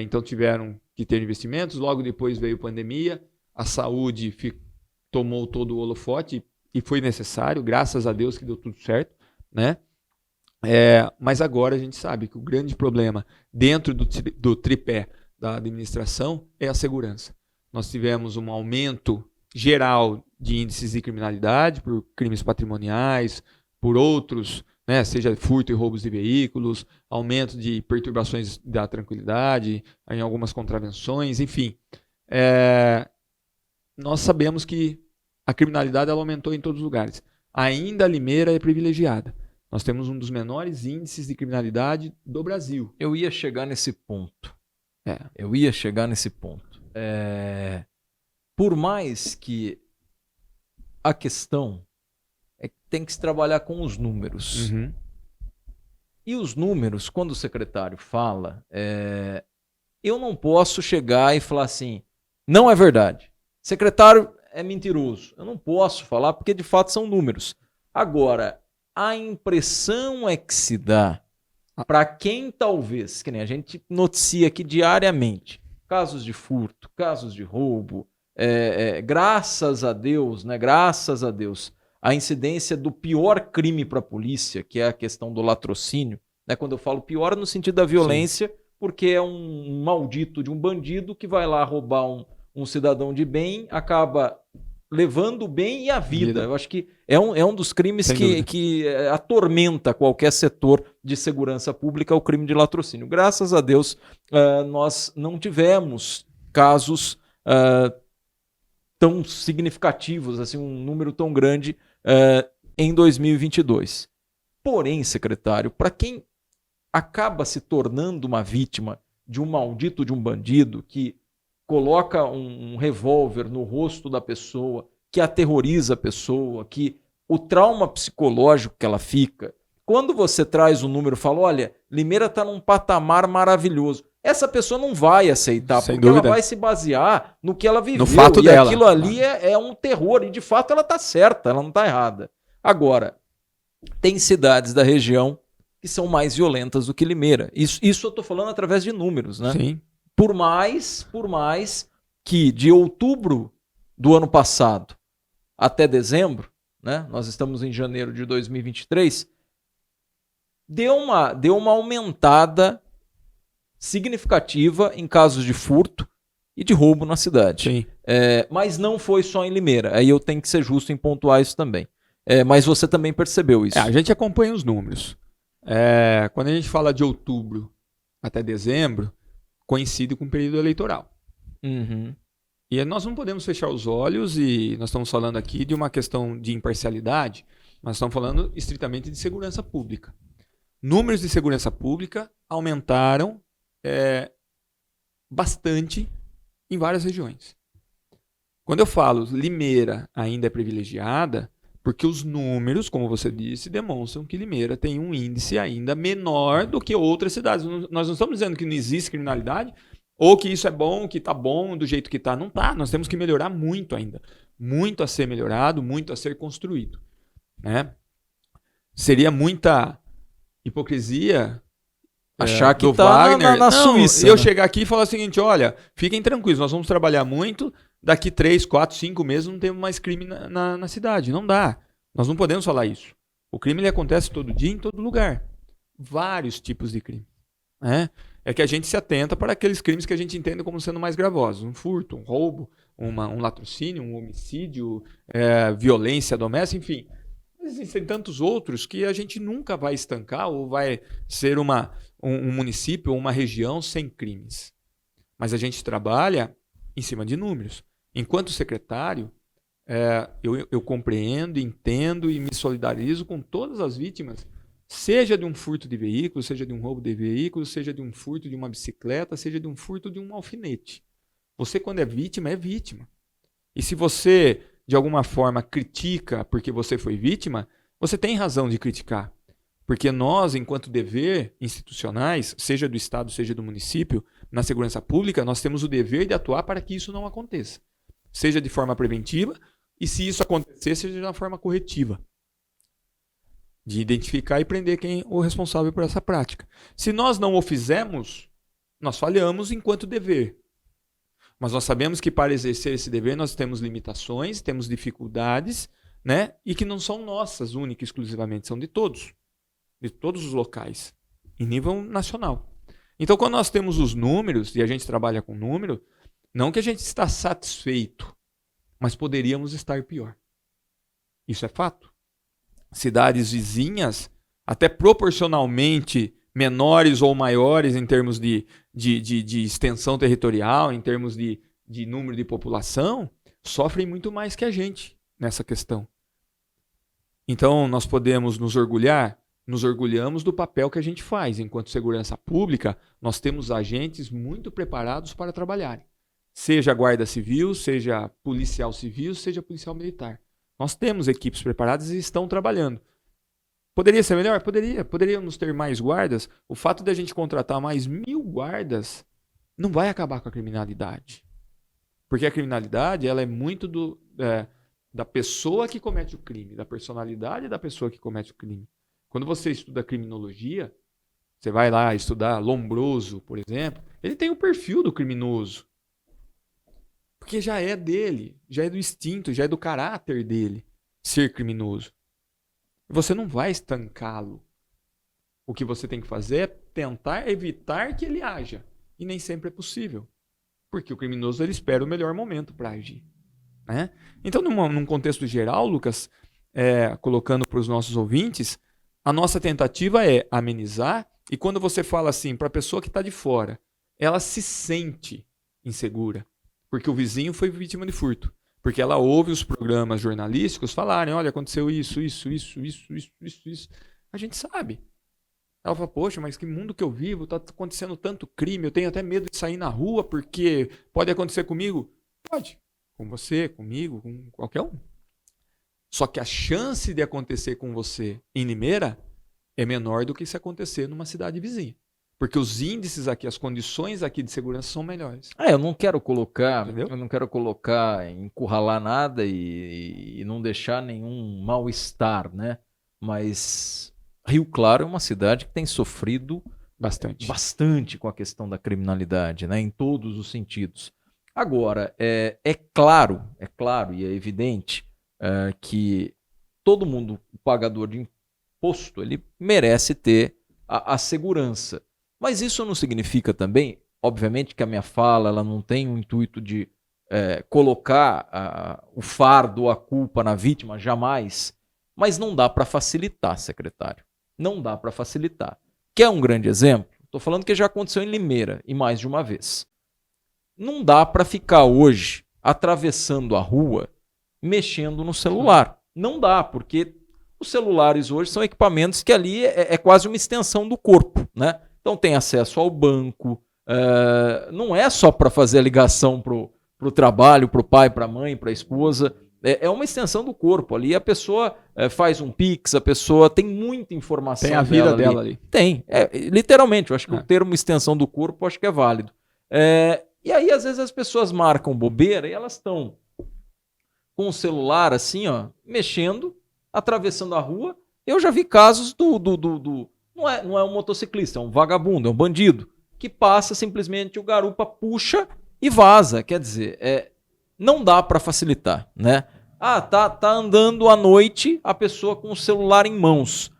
[SPEAKER 4] então tiveram que ter investimentos. Logo depois veio a pandemia, a saúde tomou todo o holofote e foi necessário, graças a Deus que deu tudo certo, né? Mas agora a gente sabe que o grande problema dentro do tripé da administração é a segurança. Nós tivemos um aumento geral de índices de criminalidade por crimes patrimoniais, por outros, né, seja furto e roubos de veículos, aumento de perturbações da tranquilidade, em algumas contravenções, enfim. Nós sabemos que a criminalidade ela aumentou em todos os lugares. Ainda a Limeira é privilegiada. Nós temos um dos menores índices de criminalidade do Brasil.
[SPEAKER 2] Eu ia chegar nesse ponto. Por mais que a questão é que tem que se trabalhar com os números.
[SPEAKER 4] Uhum.
[SPEAKER 2] E os números, quando o secretário fala, eu não posso chegar e falar assim, não é verdade. secretário é mentiroso. Eu não posso falar porque de fato são números. Agora, a impressão é que se dá para quem talvez, que nem a gente noticia aqui diariamente, casos de furto, casos de roubo, graças a Deus, né? Graças a Deus, a incidência do pior crime para a polícia, que é a questão do latrocínio, né? Quando eu falo pior no sentido da violência, porque é um maldito de um bandido que vai lá roubar um cidadão de bem, acaba levando o bem e a vida. Eu acho que é um dos crimes que atormenta qualquer setor de segurança pública, o crime de latrocínio. Graças a Deus, nós não tivemos casos tão significativos, assim, um número tão grande em 2022. Porém, secretário, para quem acaba se tornando uma vítima de um maldito de um bandido que coloca um revólver no rosto da pessoa, que aterroriza a pessoa, que o trauma psicológico que ela fica, quando você traz um número e fala, olha, Limeira está num patamar maravilhoso, essa pessoa não vai aceitar,
[SPEAKER 4] sem
[SPEAKER 2] porque
[SPEAKER 4] dúvida,
[SPEAKER 2] ela vai se basear no que ela viveu.
[SPEAKER 4] No fato
[SPEAKER 2] e
[SPEAKER 4] dela.
[SPEAKER 2] Aquilo ali é um terror, e de fato ela está certa, ela não está errada. Agora, tem cidades da região que são mais violentas do que Limeira. Isso eu estou falando através de números, né?
[SPEAKER 4] Sim.
[SPEAKER 2] Por mais que de outubro do ano passado até dezembro, né? Nós estamos em janeiro de 2023, deu uma aumentada significativa em casos de furto e de roubo na cidade.
[SPEAKER 4] Sim.
[SPEAKER 2] Mas não foi só em Limeira. Aí eu tenho que ser justo em pontuar isso também. Mas você também percebeu isso.
[SPEAKER 4] A gente acompanha os números. Quando a gente fala de outubro até dezembro, coincide com o período eleitoral.
[SPEAKER 2] Uhum.
[SPEAKER 4] E nós não podemos fechar os olhos, e nós estamos falando aqui de uma questão de imparcialidade, mas estamos falando estritamente de segurança pública. Números de segurança pública aumentaram bastante em várias regiões. Quando eu falo Limeira ainda é privilegiada, porque os números, como você disse, demonstram que Limeira tem um índice ainda menor do que outras cidades. Nós não estamos dizendo que não existe criminalidade, ou que isso é bom, que está bom do jeito que está. Não está. Nós temos que melhorar muito ainda. Muito a ser melhorado, muito a ser construído. Né? Seria muita hipocrisia
[SPEAKER 2] achar que
[SPEAKER 4] está
[SPEAKER 2] na Suíça.
[SPEAKER 4] Eu chegar aqui e falar o seguinte, olha, fiquem tranquilos, nós vamos trabalhar muito, daqui 3, 4, 5 meses não temos mais crime na cidade. Não dá. Nós não podemos falar isso. O crime ele acontece todo dia, em todo lugar. Vários tipos de crime. É que a gente se atenta para aqueles crimes que a gente entende como sendo mais gravosos. Um furto, um roubo, um latrocínio, um homicídio, violência doméstica, enfim. Existem tantos outros que a gente nunca vai estancar ou vai ser um município ou uma região sem crimes. Mas a gente trabalha em cima de números. Enquanto secretário, eu compreendo, entendo e me solidarizo com todas as vítimas, seja de um furto de veículo, seja de um roubo de veículo, seja de um furto de uma bicicleta, seja de um furto de um alfinete. Você, quando é vítima, é vítima. E se você, de alguma forma, critica porque você foi vítima, você tem razão de criticar. Porque nós, enquanto dever institucionais, seja do Estado, seja do município, na segurança pública, nós temos o dever de atuar para que isso não aconteça. Seja de forma preventiva e, se isso acontecer, seja de uma forma corretiva. De identificar e prender quem é o responsável por essa prática. Se nós não o fizermos, nós falhamos enquanto dever. Mas nós sabemos que para exercer esse dever nós temos limitações, temos dificuldades, né? E que não são nossas, única e exclusivamente, são de todos os locais, em nível nacional. Então, quando nós temos os números, e a gente trabalha com número, não que a gente está satisfeito, mas poderíamos estar pior. Isso é fato. Cidades vizinhas, até proporcionalmente menores ou maiores em termos de extensão territorial, em termos de número de população, sofrem muito mais que a gente nessa questão. Então, nós podemos nos orgulhar? Nos orgulhamos do papel que a gente faz. Enquanto segurança pública, nós temos agentes muito preparados para trabalharem. Seja Guarda Civil, seja policial civil, seja policial militar. Nós temos equipes preparadas e estão trabalhando. Poderia ser melhor? Poderia. Poderíamos ter mais guardas. O fato de a gente contratar mais 1.000 guardas não vai acabar com a criminalidade. Porque a criminalidade ela é muito da pessoa que comete o crime, da personalidade da pessoa que comete o crime. Quando você estuda criminologia, você vai lá estudar Lombroso, por exemplo, ele tem o perfil do criminoso. Porque já é dele, já é do instinto, já é do caráter dele ser criminoso. Você não vai estancá-lo. O que você tem que fazer é tentar evitar que ele haja. E nem sempre é possível. Porque o criminoso ele espera o melhor momento para agir. Né? Então, num contexto geral, Lucas, colocando para os nossos ouvintes, a nossa tentativa é amenizar. E quando você fala assim para a pessoa que está de fora, ela se sente insegura. Porque o vizinho foi vítima de furto. Porque ela ouve os programas jornalísticos falarem, olha, aconteceu isso. A gente sabe. Ela fala, poxa, mas que mundo que eu vivo, está acontecendo tanto crime, eu tenho até medo de sair na rua, porque pode acontecer comigo. Pode. Com você, comigo, com qualquer um. Só que a chance de acontecer com você em Limeira é menor do que se acontecer numa cidade vizinha. Porque os índices aqui, as condições aqui de segurança são melhores.
[SPEAKER 2] Eu não quero colocar,
[SPEAKER 4] Entendeu?
[SPEAKER 2] encurralar nada e não deixar nenhum mal-estar, né? Mas Rio Claro é uma cidade que tem sofrido bastante com a questão da criminalidade, né? Em todos os sentidos. Agora, é claro e é evidente que todo mundo, o pagador de imposto, ele merece ter a segurança. Mas isso não significa também, obviamente que a minha fala ela não tem o intuito de colocar o fardo, a culpa na vítima, jamais. Mas não dá para facilitar, secretário. Não dá para facilitar. Quer um grande exemplo? Estou falando que já aconteceu em Limeira, e mais de uma vez. Não dá para ficar hoje atravessando a rua mexendo no celular. Não dá, porque os celulares hoje são equipamentos que ali é quase uma extensão do corpo, né? Então tem acesso ao banco, não é só para fazer a ligação para o trabalho, para o pai, para a mãe, para a esposa, é uma extensão do corpo. Ali a pessoa faz um Pix, a pessoa tem muita informação.
[SPEAKER 4] Tem a vida dela ali.
[SPEAKER 2] Tem, literalmente, eu acho que o termo extensão do corpo acho que é válido. E aí às vezes as pessoas marcam bobeira e elas estão com o celular assim, ó, mexendo, atravessando a rua. Eu já vi casos não é um motociclista, é um vagabundo, é um bandido, que passa simplesmente, o garupa puxa e vaza. Quer dizer, não dá para facilitar, né? Tá andando à noite a pessoa com o celular em mãos.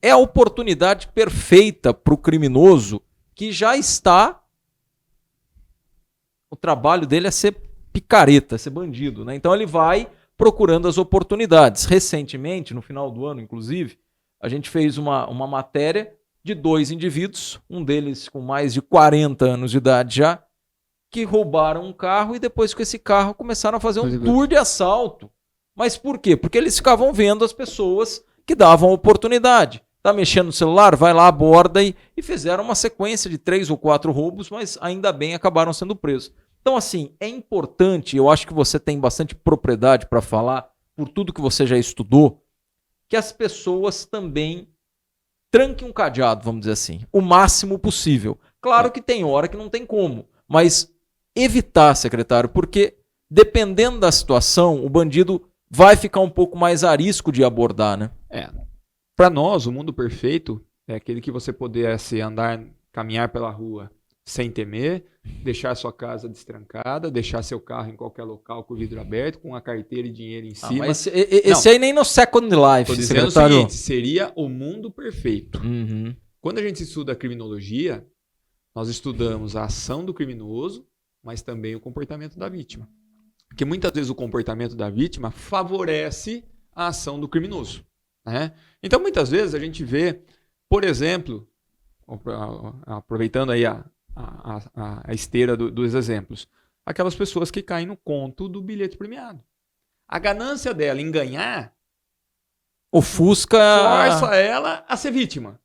[SPEAKER 2] É a oportunidade perfeita para o criminoso que já está... O trabalho dele é ser picareta, é ser bandido, né? Então ele vai procurando as oportunidades. Recentemente, no final do ano, inclusive, a gente fez uma matéria de 2 indivíduos, um deles com mais de 40 anos de idade já, que roubaram um carro e depois com esse carro começaram a fazer um tour de assalto. Mas por quê? Porque eles ficavam vendo as pessoas que davam oportunidade. Tá mexendo no celular? Vai lá, aborda e fizeram uma sequência de 3 ou 4 roubos, mas ainda bem acabaram sendo presos. Então, assim, é importante, eu acho que você tem bastante propriedade para falar, por tudo que você já estudou, que as pessoas também tranquem um cadeado, vamos dizer assim, o máximo possível. Claro que tem hora que não tem como, mas evitar, secretário, porque dependendo da situação, o bandido vai ficar um pouco mais arisco de abordar, né?
[SPEAKER 4] Para nós, o mundo perfeito é aquele que você pudesse andar, caminhar pela rua sem temer, deixar sua casa destrancada, deixar seu carro em qualquer local com o vidro aberto, com a carteira e dinheiro em cima.
[SPEAKER 2] Mas esse aí nem no Second Life,
[SPEAKER 4] tô dizendo
[SPEAKER 2] secretário.
[SPEAKER 4] O seguinte, seria o mundo perfeito.
[SPEAKER 2] Uhum.
[SPEAKER 4] Quando a gente estuda a criminologia, nós estudamos a ação do criminoso, mas também o comportamento da vítima. Porque muitas vezes o comportamento da vítima favorece a ação do criminoso. Né? Então, muitas vezes a gente vê, por exemplo, aproveitando aí a esteira dos exemplos, aquelas pessoas que caem no conto do bilhete premiado. A ganância dela em ganhar
[SPEAKER 2] ofusca,
[SPEAKER 4] força ela a ser vítima.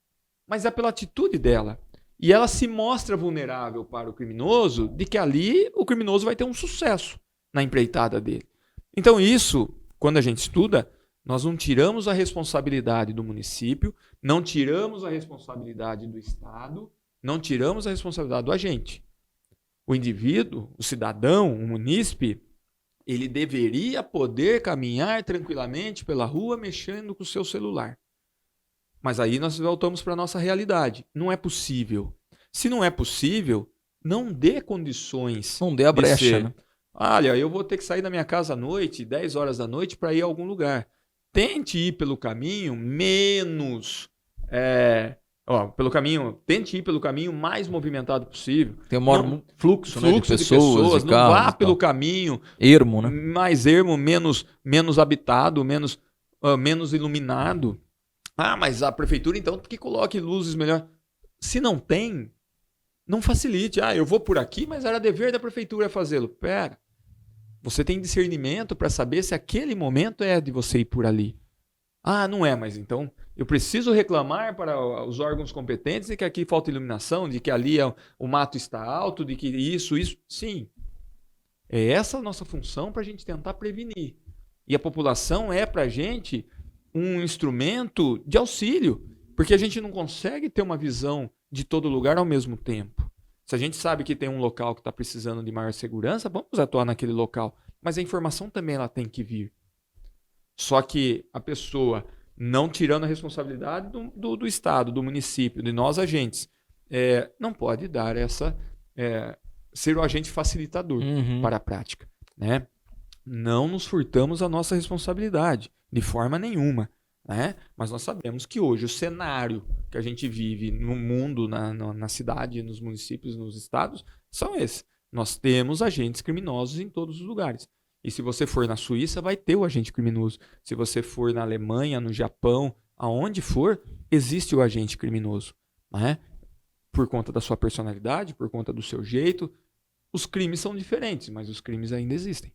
[SPEAKER 4] Mas é pela atitude dela. E ela se mostra vulnerável para o criminoso, de que ali o criminoso vai ter um sucesso na empreitada dele. Então isso, quando a gente estuda, nós não tiramos a responsabilidade do município, não tiramos a responsabilidade do Estado, não tiramos a responsabilidade do agente. o indivíduo, o cidadão, o munícipe, ele deveria poder caminhar tranquilamente pela rua mexendo com o seu celular. Mas aí nós voltamos para a nossa realidade. Não é possível. Se não é possível, não dê condições.
[SPEAKER 2] Não dê a brecha, né?
[SPEAKER 4] Olha, eu vou ter que sair da minha casa à noite, 10 horas da noite, para ir a algum lugar. Tente ir pelo caminho menos... tente ir pelo caminho mais movimentado possível.
[SPEAKER 2] Tem um maior fluxo, né, de pessoas, de
[SPEAKER 4] não
[SPEAKER 2] carros,
[SPEAKER 4] vá pelo caminho
[SPEAKER 2] ermo, né?
[SPEAKER 4] mais ermo, menos habitado, menos iluminado. Ah, mas a prefeitura então que coloque luzes melhor. Se não tem, não facilite. Ah, eu vou por aqui, mas era dever da prefeitura fazê-lo. Pera, você tem discernimento para saber se aquele momento é de você ir por ali. Ah, não é, mas então eu preciso reclamar para os órgãos competentes de que aqui falta iluminação, de que ali o mato está alto, de que isso. Sim. É essa a nossa função para a gente tentar prevenir. E a população é para a gente um instrumento de auxílio, porque a gente não consegue ter uma visão de todo lugar ao mesmo tempo. Se a gente sabe que tem um local que está precisando de maior segurança, vamos atuar naquele local. Mas a informação também ela tem que vir. Só que a pessoa, não tirando a responsabilidade do Estado, do município, de nós agentes, não pode dar ser o agente facilitador para a prática. Né? Não nos furtamos a nossa responsabilidade, de forma nenhuma. Né? Mas nós sabemos que hoje o cenário que a gente vive no mundo, na cidade, nos municípios, nos estados, são esses. Nós temos agentes criminosos em todos os lugares. E se você for na Suíça, vai ter o agente criminoso. Se você for na Alemanha, no Japão, aonde for, existe o agente criminoso. Né? Por conta da sua personalidade, por conta do seu jeito. Os crimes são diferentes, mas os crimes ainda existem.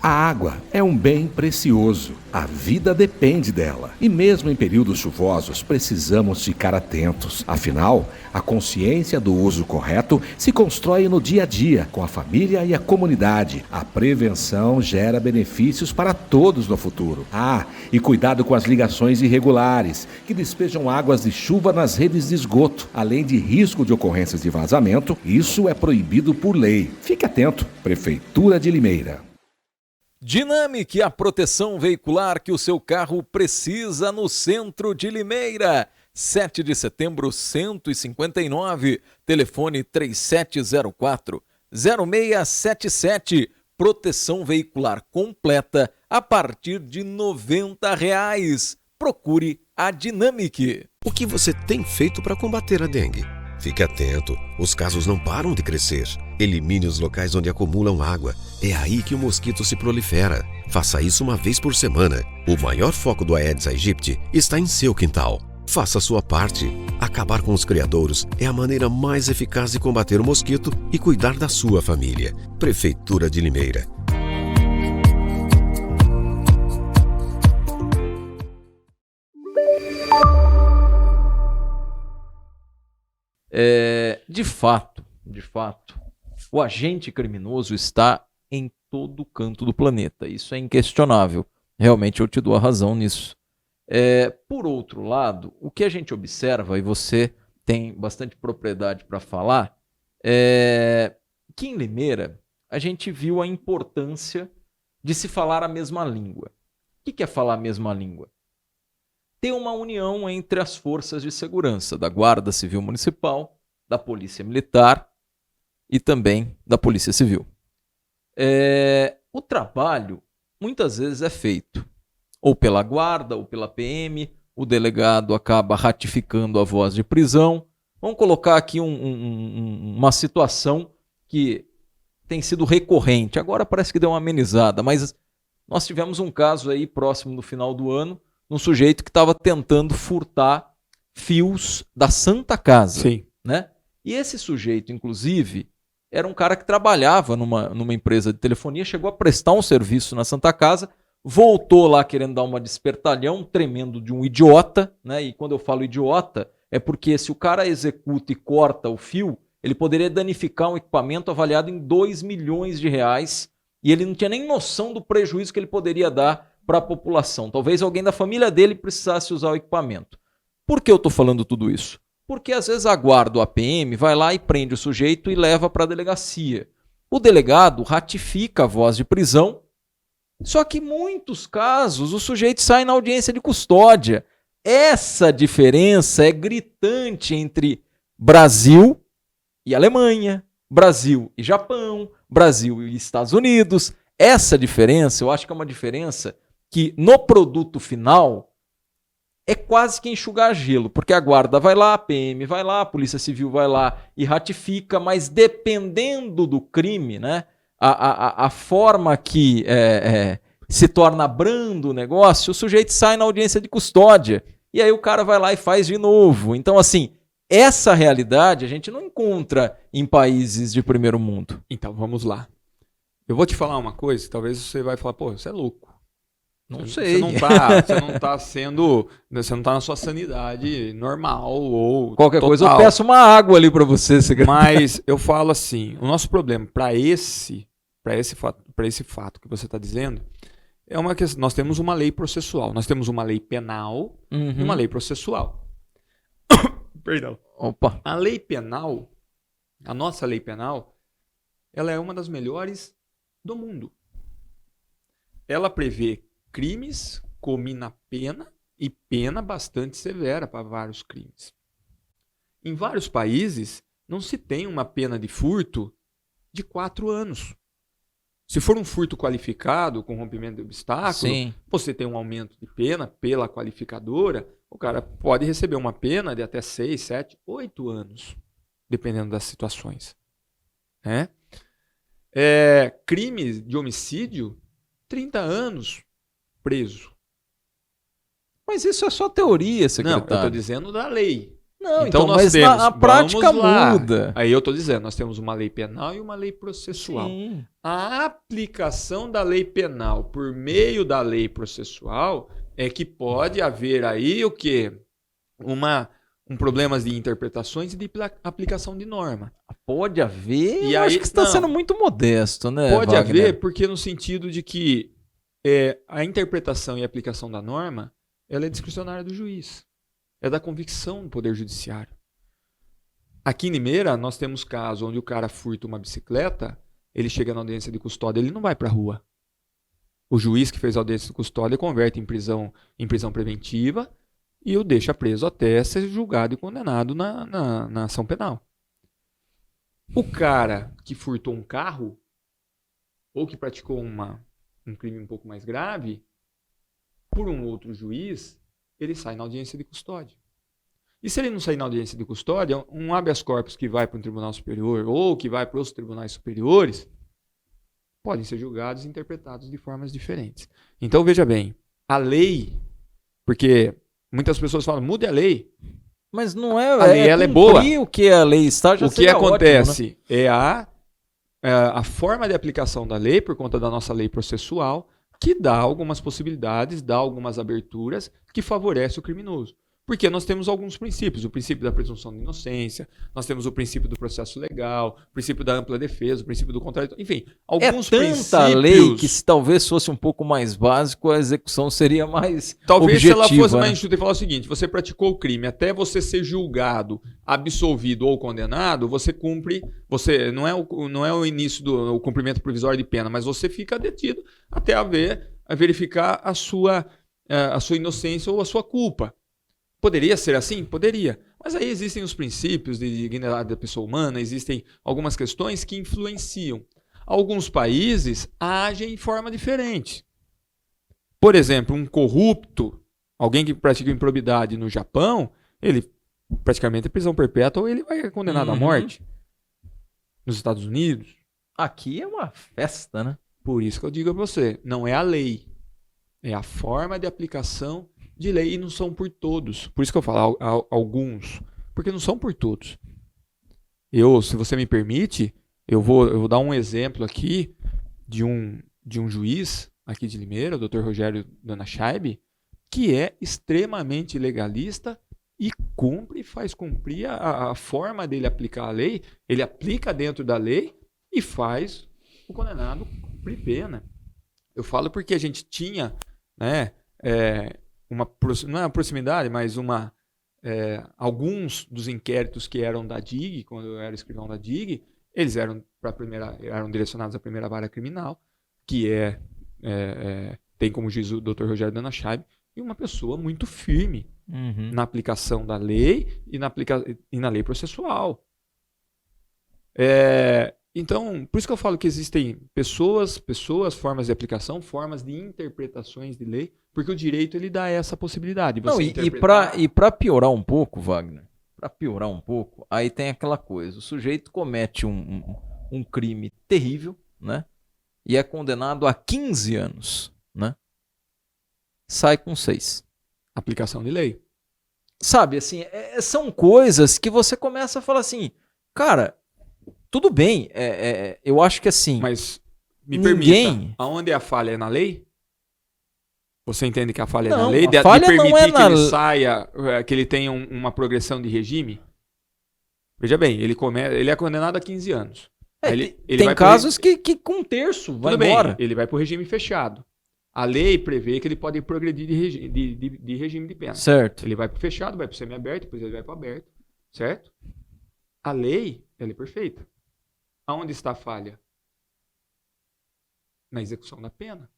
[SPEAKER 1] A água é um bem precioso. A vida depende dela. E mesmo em períodos chuvosos, precisamos ficar atentos. Afinal, a consciência do uso correto se constrói no dia a dia, com a família e a comunidade. A prevenção gera benefícios para todos no futuro. E cuidado com as ligações irregulares, que despejam águas de chuva nas redes de esgoto. Além de risco de ocorrências de vazamento, isso é proibido por lei. Fique atento. Prefeitura de Limeira.
[SPEAKER 2] Dinamic, a proteção veicular que o seu carro precisa no centro de Limeira. 7 de setembro, 159, telefone 3704-0677. Proteção veicular completa a partir de R$ 90. Procure a Dinamic.
[SPEAKER 3] O que você tem feito para combater a dengue? Fique atento, os casos não param de crescer. Elimine os locais onde acumulam água. É aí que o mosquito se prolifera. Faça isso uma vez por semana. O maior foco do Aedes aegypti está em seu quintal. Faça a sua parte. Acabar com os criadouros é a maneira mais eficaz de combater o mosquito e cuidar da sua família. Prefeitura de Limeira.
[SPEAKER 2] De fato, o agente criminoso está em todo canto do planeta. Isso é inquestionável. Realmente eu te dou a razão nisso. Por outro lado, o que a gente observa, e você tem bastante propriedade para falar, que em Limeira a gente viu a importância de se falar a mesma língua. O que é falar a mesma língua? Ter uma união entre as forças de segurança, da Guarda Civil Municipal, da Polícia Militar e também da Polícia Civil. O trabalho muitas vezes é feito ou pela Guarda ou pela PM, o delegado acaba ratificando a voz de prisão. Vamos colocar aqui uma situação que tem sido recorrente. Agora parece que deu uma amenizada, mas nós tivemos um caso aí próximo do final do ano, um sujeito que estava tentando furtar fios da Santa Casa.
[SPEAKER 4] Sim.
[SPEAKER 2] Né? E esse sujeito, inclusive, era um cara que trabalhava numa empresa de telefonia, chegou a prestar um serviço na Santa Casa, voltou lá querendo dar uma despertalhão, tremendo de um idiota, né? E quando eu falo idiota, é porque se o cara executa e corta o fio, ele poderia danificar um equipamento avaliado em R$2 milhões, e ele não tinha nem noção do prejuízo que ele poderia dar para a população. Talvez alguém da família dele precisasse usar o equipamento. Por que eu estou falando tudo isso? Porque às vezes a guarda, o APM, vai lá e prende o sujeito e leva para a delegacia. O delegado ratifica a voz de prisão, só que em muitos casos o sujeito sai na audiência de custódia. Essa diferença é gritante entre Brasil e Alemanha, Brasil e Japão, Brasil e Estados Unidos. Essa diferença, eu acho que é uma diferença que no produto final é quase que enxugar gelo, porque a guarda vai lá, a PM vai lá, a Polícia Civil vai lá e ratifica, mas dependendo do crime, né, a forma que se torna brando o negócio, o sujeito sai na audiência de custódia, e aí o cara vai lá e faz de novo. Então, assim, essa realidade a gente não encontra em países de primeiro mundo.
[SPEAKER 4] Então, vamos lá. Eu vou te falar uma coisa, que talvez você vai falar, pô, você é louco.
[SPEAKER 2] Não sei.
[SPEAKER 4] Você não tá na sua sanidade normal ou
[SPEAKER 2] qualquer
[SPEAKER 4] total.
[SPEAKER 2] coisa eu peço uma água ali para você, secretário.
[SPEAKER 4] Mas eu falo assim, o nosso problema para esse fato que você está dizendo é uma questão. Nós temos uma lei processual, nós temos uma lei penal e uma lei processual. Perdão.
[SPEAKER 2] Opa.
[SPEAKER 4] A lei penal, a nossa lei penal, ela é uma das melhores do mundo. Ela prevê crimes, comina pena e pena bastante severa para vários crimes. Em vários países, não se tem uma pena de furto de 4 anos. Se for um furto qualificado, com rompimento de obstáculo,
[SPEAKER 2] sim,
[SPEAKER 4] você tem um aumento de pena pela qualificadora, o cara pode receber uma pena de até 6, 7, 8 anos, dependendo das situações. Né? Crimes de homicídio, 30 anos preso.
[SPEAKER 2] Mas isso é só teoria, secretário.
[SPEAKER 4] Não, eu estou dizendo da lei.
[SPEAKER 2] Não,
[SPEAKER 4] então nós
[SPEAKER 2] mas
[SPEAKER 4] temos,
[SPEAKER 2] a prática muda.
[SPEAKER 4] Aí eu estou dizendo, nós temos uma lei penal e uma lei processual.
[SPEAKER 2] Sim.
[SPEAKER 4] A aplicação da lei penal por meio da lei processual é que pode haver aí o quê? Um problema de interpretações e de aplicação de norma.
[SPEAKER 2] Pode haver?
[SPEAKER 4] E
[SPEAKER 2] eu
[SPEAKER 4] aí,
[SPEAKER 2] acho que você está sendo muito modesto, né,
[SPEAKER 4] pode
[SPEAKER 2] Wagner?
[SPEAKER 4] haver, porque no sentido de que a interpretação e a aplicação da norma ela é discricionária do juiz. É da convicção do Poder Judiciário. Aqui em Limeira, nós temos casos onde o cara furta uma bicicleta, ele chega na audiência de custódia, ele não vai para a rua. O juiz que fez a audiência de custódia converte em prisão preventiva e o deixa preso até ser julgado e condenado na ação penal. O cara que furtou um carro ou que praticou um crime um pouco mais grave, por um outro juiz, ele sai na audiência de custódia. E se ele não sair na audiência de custódia, um habeas corpus que vai para um tribunal superior ou que vai para os tribunais superiores, podem ser julgados e interpretados de formas diferentes. Então, veja bem, a lei, porque muitas pessoas falam, mude a lei.
[SPEAKER 2] Mas não é...
[SPEAKER 4] A lei ela é boa.
[SPEAKER 2] O que a lei está já
[SPEAKER 4] o que acontece
[SPEAKER 2] ótimo, né?
[SPEAKER 4] é a forma de aplicação da lei, por conta da nossa lei processual, que dá algumas possibilidades, dá algumas aberturas que favorece o criminoso. Porque nós temos alguns princípios, o princípio da presunção de inocência, nós temos o princípio do processo legal, o princípio da ampla defesa, o princípio do contraditório, enfim, alguns princípios...
[SPEAKER 2] É tanta lei que se talvez fosse um pouco mais básico, a execução seria mais
[SPEAKER 4] talvez
[SPEAKER 2] objetiva,
[SPEAKER 4] se ela fosse
[SPEAKER 2] né?
[SPEAKER 4] mais enxuta e falar o seguinte, você praticou o crime, até você ser julgado, absolvido ou condenado, você cumpre, não é o início do cumprimento provisório de pena, mas você fica detido até verificar a sua inocência ou a sua culpa. Poderia ser assim? Poderia. Mas aí existem os princípios de dignidade da pessoa humana, existem algumas questões que influenciam. Alguns países agem de forma diferente. Por exemplo, um corrupto, alguém que pratica improbidade no Japão, ele praticamente é prisão perpétua ou ele vai ser condenado à morte. Nos Estados Unidos.
[SPEAKER 2] Aqui é uma festa, né?
[SPEAKER 4] Por isso que eu digo a você, não é a lei, é a forma de aplicação de lei e não são por todos. Por isso que eu falo alguns, porque não são por todos. Se você me permite, eu vou dar um exemplo aqui de um juiz aqui de Limeira, o Dr. Rogério Donachaibe, que é extremamente legalista e faz cumprir a forma dele aplicar a lei. Ele aplica dentro da lei e faz o condenado cumprir pena. Eu falo porque a gente tinha, né, não é uma proximidade, mas uma alguns dos inquéritos que eram da DIG, quando eu era escrivão da DIG, eles eram direcionados à primeira vara criminal, que tem como juiz o Dr. Rogério Danascheib, e uma pessoa muito firme na aplicação da lei e na lei processual. Então, por isso que eu falo que existem pessoas, formas de aplicação, formas de interpretações de lei, porque o direito ele dá essa possibilidade.
[SPEAKER 2] E para piorar um pouco, Wagner, aí tem aquela coisa, o sujeito comete um crime terrível, né? E é condenado a 15 anos, né? Sai com 6.
[SPEAKER 4] Aplicação de lei.
[SPEAKER 2] Sabe, assim, são coisas que você começa a falar assim, cara, tudo bem, eu acho que assim...
[SPEAKER 4] Mas me permita, aonde a falha é na lei? Você entende que a falha é na lei?
[SPEAKER 2] A falha
[SPEAKER 4] permitir
[SPEAKER 2] não é
[SPEAKER 4] que ele saia, que ele tenha uma progressão de regime? Veja bem, ele é condenado a 15 anos.
[SPEAKER 2] Tem casos que com 1/3 vai embora.
[SPEAKER 4] Ele vai para o regime fechado. A lei prevê que ele pode progredir de regime de pena.
[SPEAKER 2] Certo.
[SPEAKER 4] Ele vai para o fechado, vai para o semiaberto, depois ele vai para o aberto. Certo? A lei, ela é perfeita. Aonde está a falha? Na execução da pena.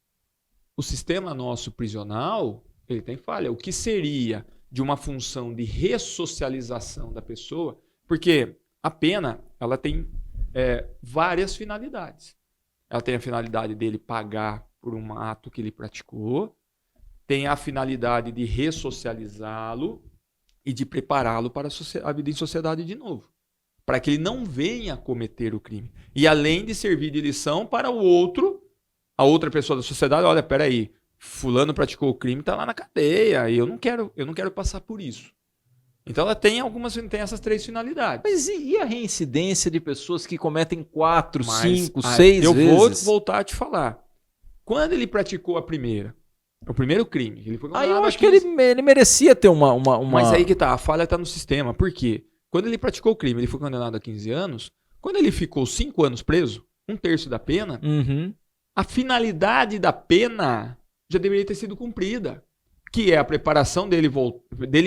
[SPEAKER 4] O sistema nosso prisional, ele tem falha. O que seria de uma função de ressocialização da pessoa? Porque a pena, ela tem várias finalidades. Ela tem a finalidade dele pagar por um ato que ele praticou, tem a finalidade de ressocializá-lo e de prepará-lo para a vida em sociedade de novo, para que ele não venha cometer o crime. E além de servir de lição para a outra pessoa da sociedade, olha, peraí, fulano praticou o crime, está lá na cadeia, e eu não quero passar por isso. Então ela tem essas 3 finalidades.
[SPEAKER 2] Mas e a reincidência de pessoas que cometem 4, 5, 6 vezes?
[SPEAKER 4] Eu vou voltar a te falar. Quando ele praticou o primeiro crime, ele foi condenado
[SPEAKER 2] eu acho que ele merecia ter uma...
[SPEAKER 4] Mas aí que tá, a falha tá no sistema. Por quê? Quando ele praticou o crime, ele foi condenado a 15 anos. Quando ele ficou 5 anos preso, 1/3 da pena, a finalidade da pena já deveria ter sido cumprida. Que é a preparação dele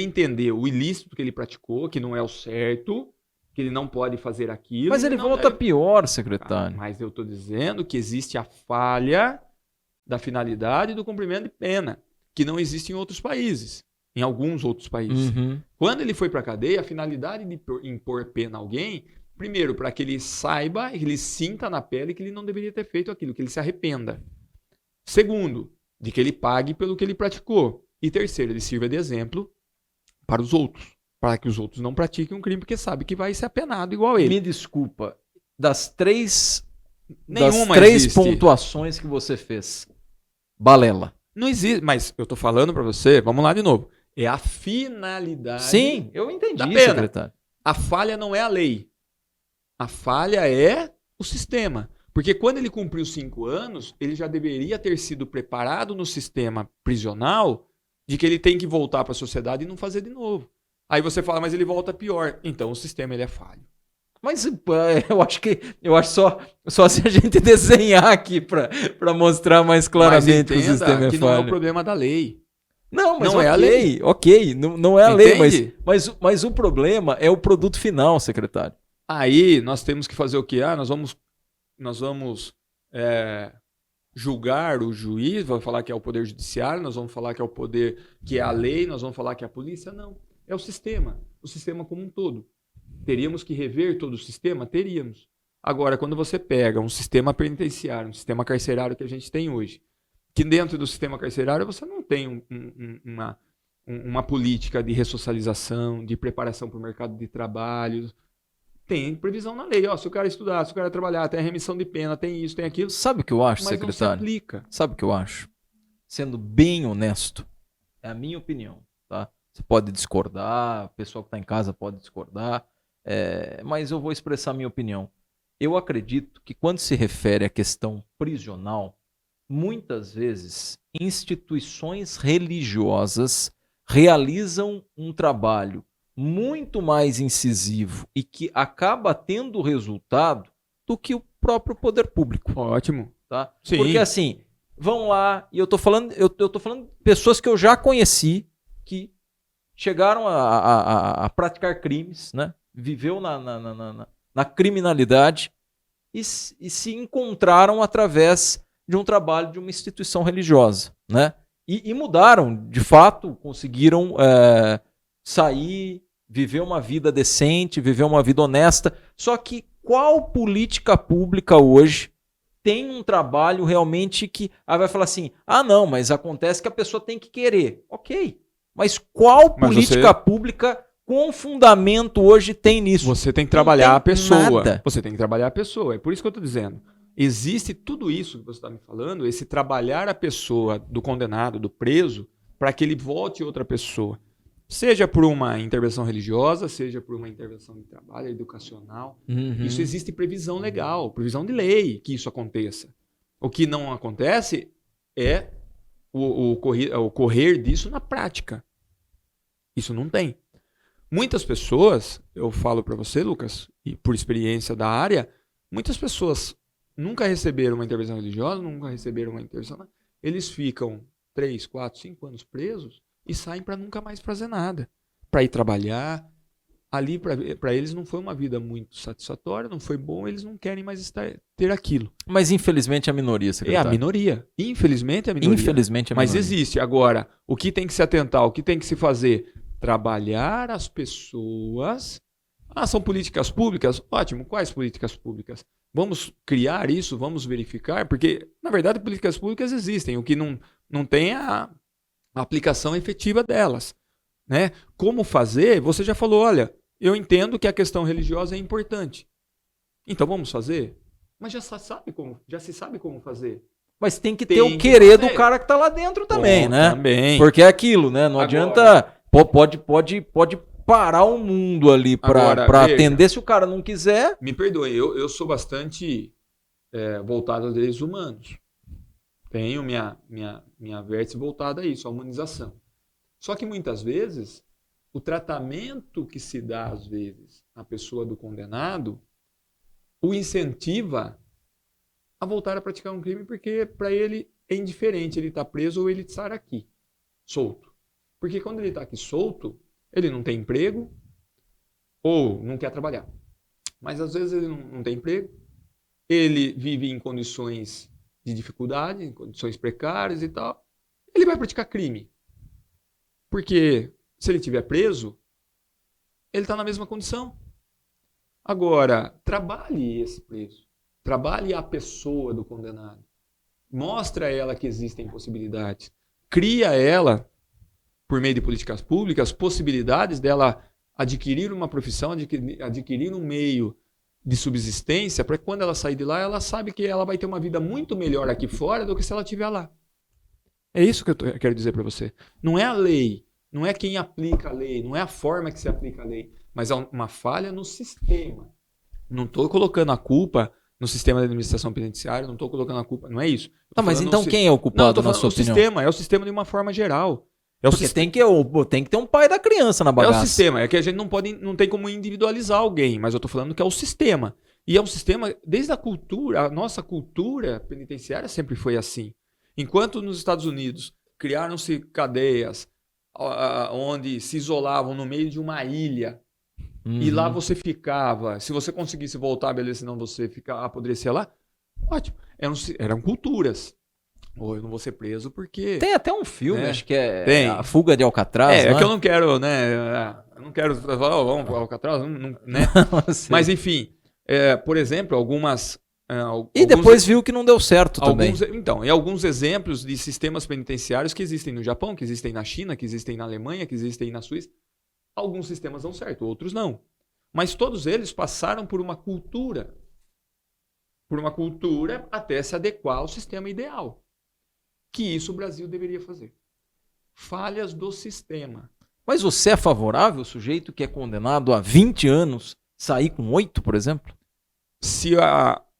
[SPEAKER 4] entender o ilícito que ele praticou, que não é o certo, que ele não pode fazer aquilo.
[SPEAKER 2] Mas ele volta pior, secretário.
[SPEAKER 4] Mas eu estou dizendo que existe a falha da finalidade do cumprimento de pena, que não existe em outros países, em alguns outros países. Quando ele foi para a cadeia, a finalidade de impor pena a alguém, primeiro, para que ele saiba, que ele sinta na pele que ele não deveria ter feito aquilo, que ele se arrependa. Segundo, de que ele pague pelo que ele praticou. E terceiro, ele sirva de exemplo para os outros, para que os outros não pratiquem um crime, porque sabe que vai ser apenado igual ele.
[SPEAKER 2] Me desculpa, das três
[SPEAKER 4] existe.
[SPEAKER 2] Pontuações que você fez, balela.
[SPEAKER 4] Não existe, mas eu tô falando para você, vamos lá de novo. É a finalidade.
[SPEAKER 2] Sim, eu entendi,
[SPEAKER 4] da pena.
[SPEAKER 2] Secretário.
[SPEAKER 4] A falha não é a lei. A falha é o sistema. Porque quando ele cumpriu 5 anos, ele já deveria ter sido preparado no sistema prisional de que ele tem que voltar para a sociedade e não fazer de novo. Aí você fala, mas ele volta pior. Então o sistema ele é falho.
[SPEAKER 2] Mas eu acho só se a gente desenhar aqui para mostrar mais claramente que o sistema é
[SPEAKER 4] que
[SPEAKER 2] falho.
[SPEAKER 4] Não é o problema da lei.
[SPEAKER 2] Não, mas
[SPEAKER 4] não é a lei.
[SPEAKER 2] Ok, não é a lei,
[SPEAKER 4] Entende?
[SPEAKER 2] mas o problema é o produto final, secretário.
[SPEAKER 4] Aí nós temos que fazer o quê? Nós vamos julgar o juiz, vamos falar que é o poder judiciário, nós vamos falar que é o poder, que é a lei, nós vamos falar que é a polícia. Não, é o sistema como um todo. Teríamos que rever todo o sistema? Teríamos. Agora, quando você pega um sistema penitenciário, um sistema carcerário que a gente tem hoje, que dentro do sistema carcerário você não tem uma política de ressocialização, de preparação para o mercado de trabalho. Tem previsão na lei. Se o cara estudar, se o cara trabalhar, tem a remissão de pena, tem isso, tem aquilo.
[SPEAKER 2] Sabe o que eu acho,
[SPEAKER 4] mas
[SPEAKER 2] secretário?
[SPEAKER 4] Não se aplica.
[SPEAKER 2] Sabe o que eu acho? Sendo bem honesto, é a minha opinião, tá? Você pode discordar, o pessoal que está em casa pode discordar, mas eu vou expressar a minha opinião. Eu acredito que quando se refere à questão prisional, muitas vezes instituições religiosas realizam um trabalho muito mais incisivo e que acaba tendo resultado do que o próprio poder público.
[SPEAKER 4] Ótimo.
[SPEAKER 2] Tá?
[SPEAKER 4] Sim.
[SPEAKER 2] Porque assim, vão lá, e eu tô falando de pessoas que eu já conheci que chegaram a praticar crimes, né? Viveu na criminalidade e se encontraram através de um trabalho de uma instituição religiosa, né? E mudaram, de fato, conseguiram sair, viver uma vida decente, viver uma vida honesta. Só que qual política pública hoje tem um trabalho realmente que... Aí vai falar assim, não, mas acontece que a pessoa tem que querer. Ok, mas qual política pública com fundamento hoje tem nisso?
[SPEAKER 4] Você tem que trabalhar a pessoa.
[SPEAKER 2] Nada.
[SPEAKER 4] Você tem que trabalhar a pessoa. É por isso que eu estou dizendo. Existe tudo isso que você está me falando, esse trabalhar a pessoa do condenado, do preso, para que ele volte outra pessoa. Seja por uma intervenção religiosa, seja por uma intervenção de trabalho, educacional. Isso existe previsão legal, previsão de lei que isso aconteça. O que não acontece é o ocorrer disso na prática. Isso não tem. Muitas pessoas, eu falo para você, Lucas, e por experiência da área, muitas pessoas nunca receberam uma intervenção religiosa, nunca receberam uma intervenção. Eles ficam 3, 4, 5 anos presos e saem para nunca mais fazer nada. Para ir trabalhar. Ali, para eles, não foi uma vida muito satisfatória, não foi bom, eles não querem mais ter aquilo.
[SPEAKER 2] Mas, infelizmente, a minoria, secretário.
[SPEAKER 4] É a minoria. Infelizmente, a minoria.
[SPEAKER 2] Infelizmente, a minoria.
[SPEAKER 4] Mas existe. Agora, o que tem que se atentar, o que tem que se fazer? Trabalhar as pessoas. São políticas públicas? Ótimo. Quais políticas públicas? Vamos criar isso, vamos verificar, porque, na verdade, políticas públicas existem. O que não tem é a aplicação efetiva delas. Né? Como fazer? Você já falou, olha, eu entendo que a questão religiosa é importante. Então vamos fazer? Mas já se sabe como fazer.
[SPEAKER 2] Mas tem que ter o querer do cara que está lá dentro também, né?
[SPEAKER 4] Também.
[SPEAKER 2] Porque é aquilo, né? Não adianta... Pode parar o mundo ali para atender se o cara não quiser.
[SPEAKER 4] Me perdoe, eu sou bastante voltado aos direitos humanos. Tenho minha vértice voltada a isso, a humanização. Só que muitas vezes, o tratamento que se dá, às vezes, à pessoa do condenado, o incentiva a voltar a praticar um crime, porque para ele é indiferente ele estar preso ou ele estar aqui, solto. Porque quando ele está aqui solto, ele não tem emprego ou não quer trabalhar. Mas às vezes ele não tem emprego, ele vive em condições de dificuldade, em condições precárias e tal. Ele vai praticar crime. Porque se ele estiver preso, ele está na mesma condição. Agora, trabalhe esse preso. Trabalhe a pessoa do condenado. Mostra a ela que existem possibilidades. Cria ela, por meio de políticas públicas, possibilidades dela adquirir uma profissão, adquirir um meio de subsistência, para que quando ela sair de lá, ela sabe que ela vai ter uma vida muito melhor aqui fora do que se ela estiver lá. É isso que eu quero dizer para você. Não é a lei, não é quem aplica a lei, não é a forma que se aplica a lei, mas é uma falha no sistema. Não estou colocando a culpa no sistema de administração penitenciária, não estou colocando a culpa, não é isso.
[SPEAKER 2] Mas então quem é o culpado, na sua opinião?
[SPEAKER 4] É o sistema de uma forma geral.
[SPEAKER 2] Porque tem que ter um pai da criança na bagaça.
[SPEAKER 4] É o sistema, é que a gente não tem como individualizar alguém, mas eu estou falando que é o sistema. E é um sistema, desde a cultura, a nossa cultura penitenciária sempre foi assim. Enquanto nos Estados Unidos criaram-se cadeias onde se isolavam no meio de uma ilha, e lá você ficava, se você conseguisse voltar, beleza, senão você apodrecia lá, ótimo. Eram culturas. Ou eu não vou ser preso porque...
[SPEAKER 2] Tem até um filme, acho que é A Fuga de Alcatraz.
[SPEAKER 4] É que eu não quero, né? Eu não quero falar, vamos para Alcatraz, né? Mas enfim, por exemplo, algumas...
[SPEAKER 2] E depois viu que não deu certo também.
[SPEAKER 4] Então, e alguns exemplos de sistemas penitenciários que existem no Japão, que existem na China, que existem na Alemanha, que existem na Suíça. Alguns sistemas dão certo, outros não. Mas todos eles passaram por uma cultura. Por uma cultura até se adequar ao sistema ideal. Que isso o Brasil deveria fazer. Falhas do sistema.
[SPEAKER 2] Mas você é favorável ao sujeito que é condenado a 20 anos sair com 8, por exemplo?
[SPEAKER 4] Se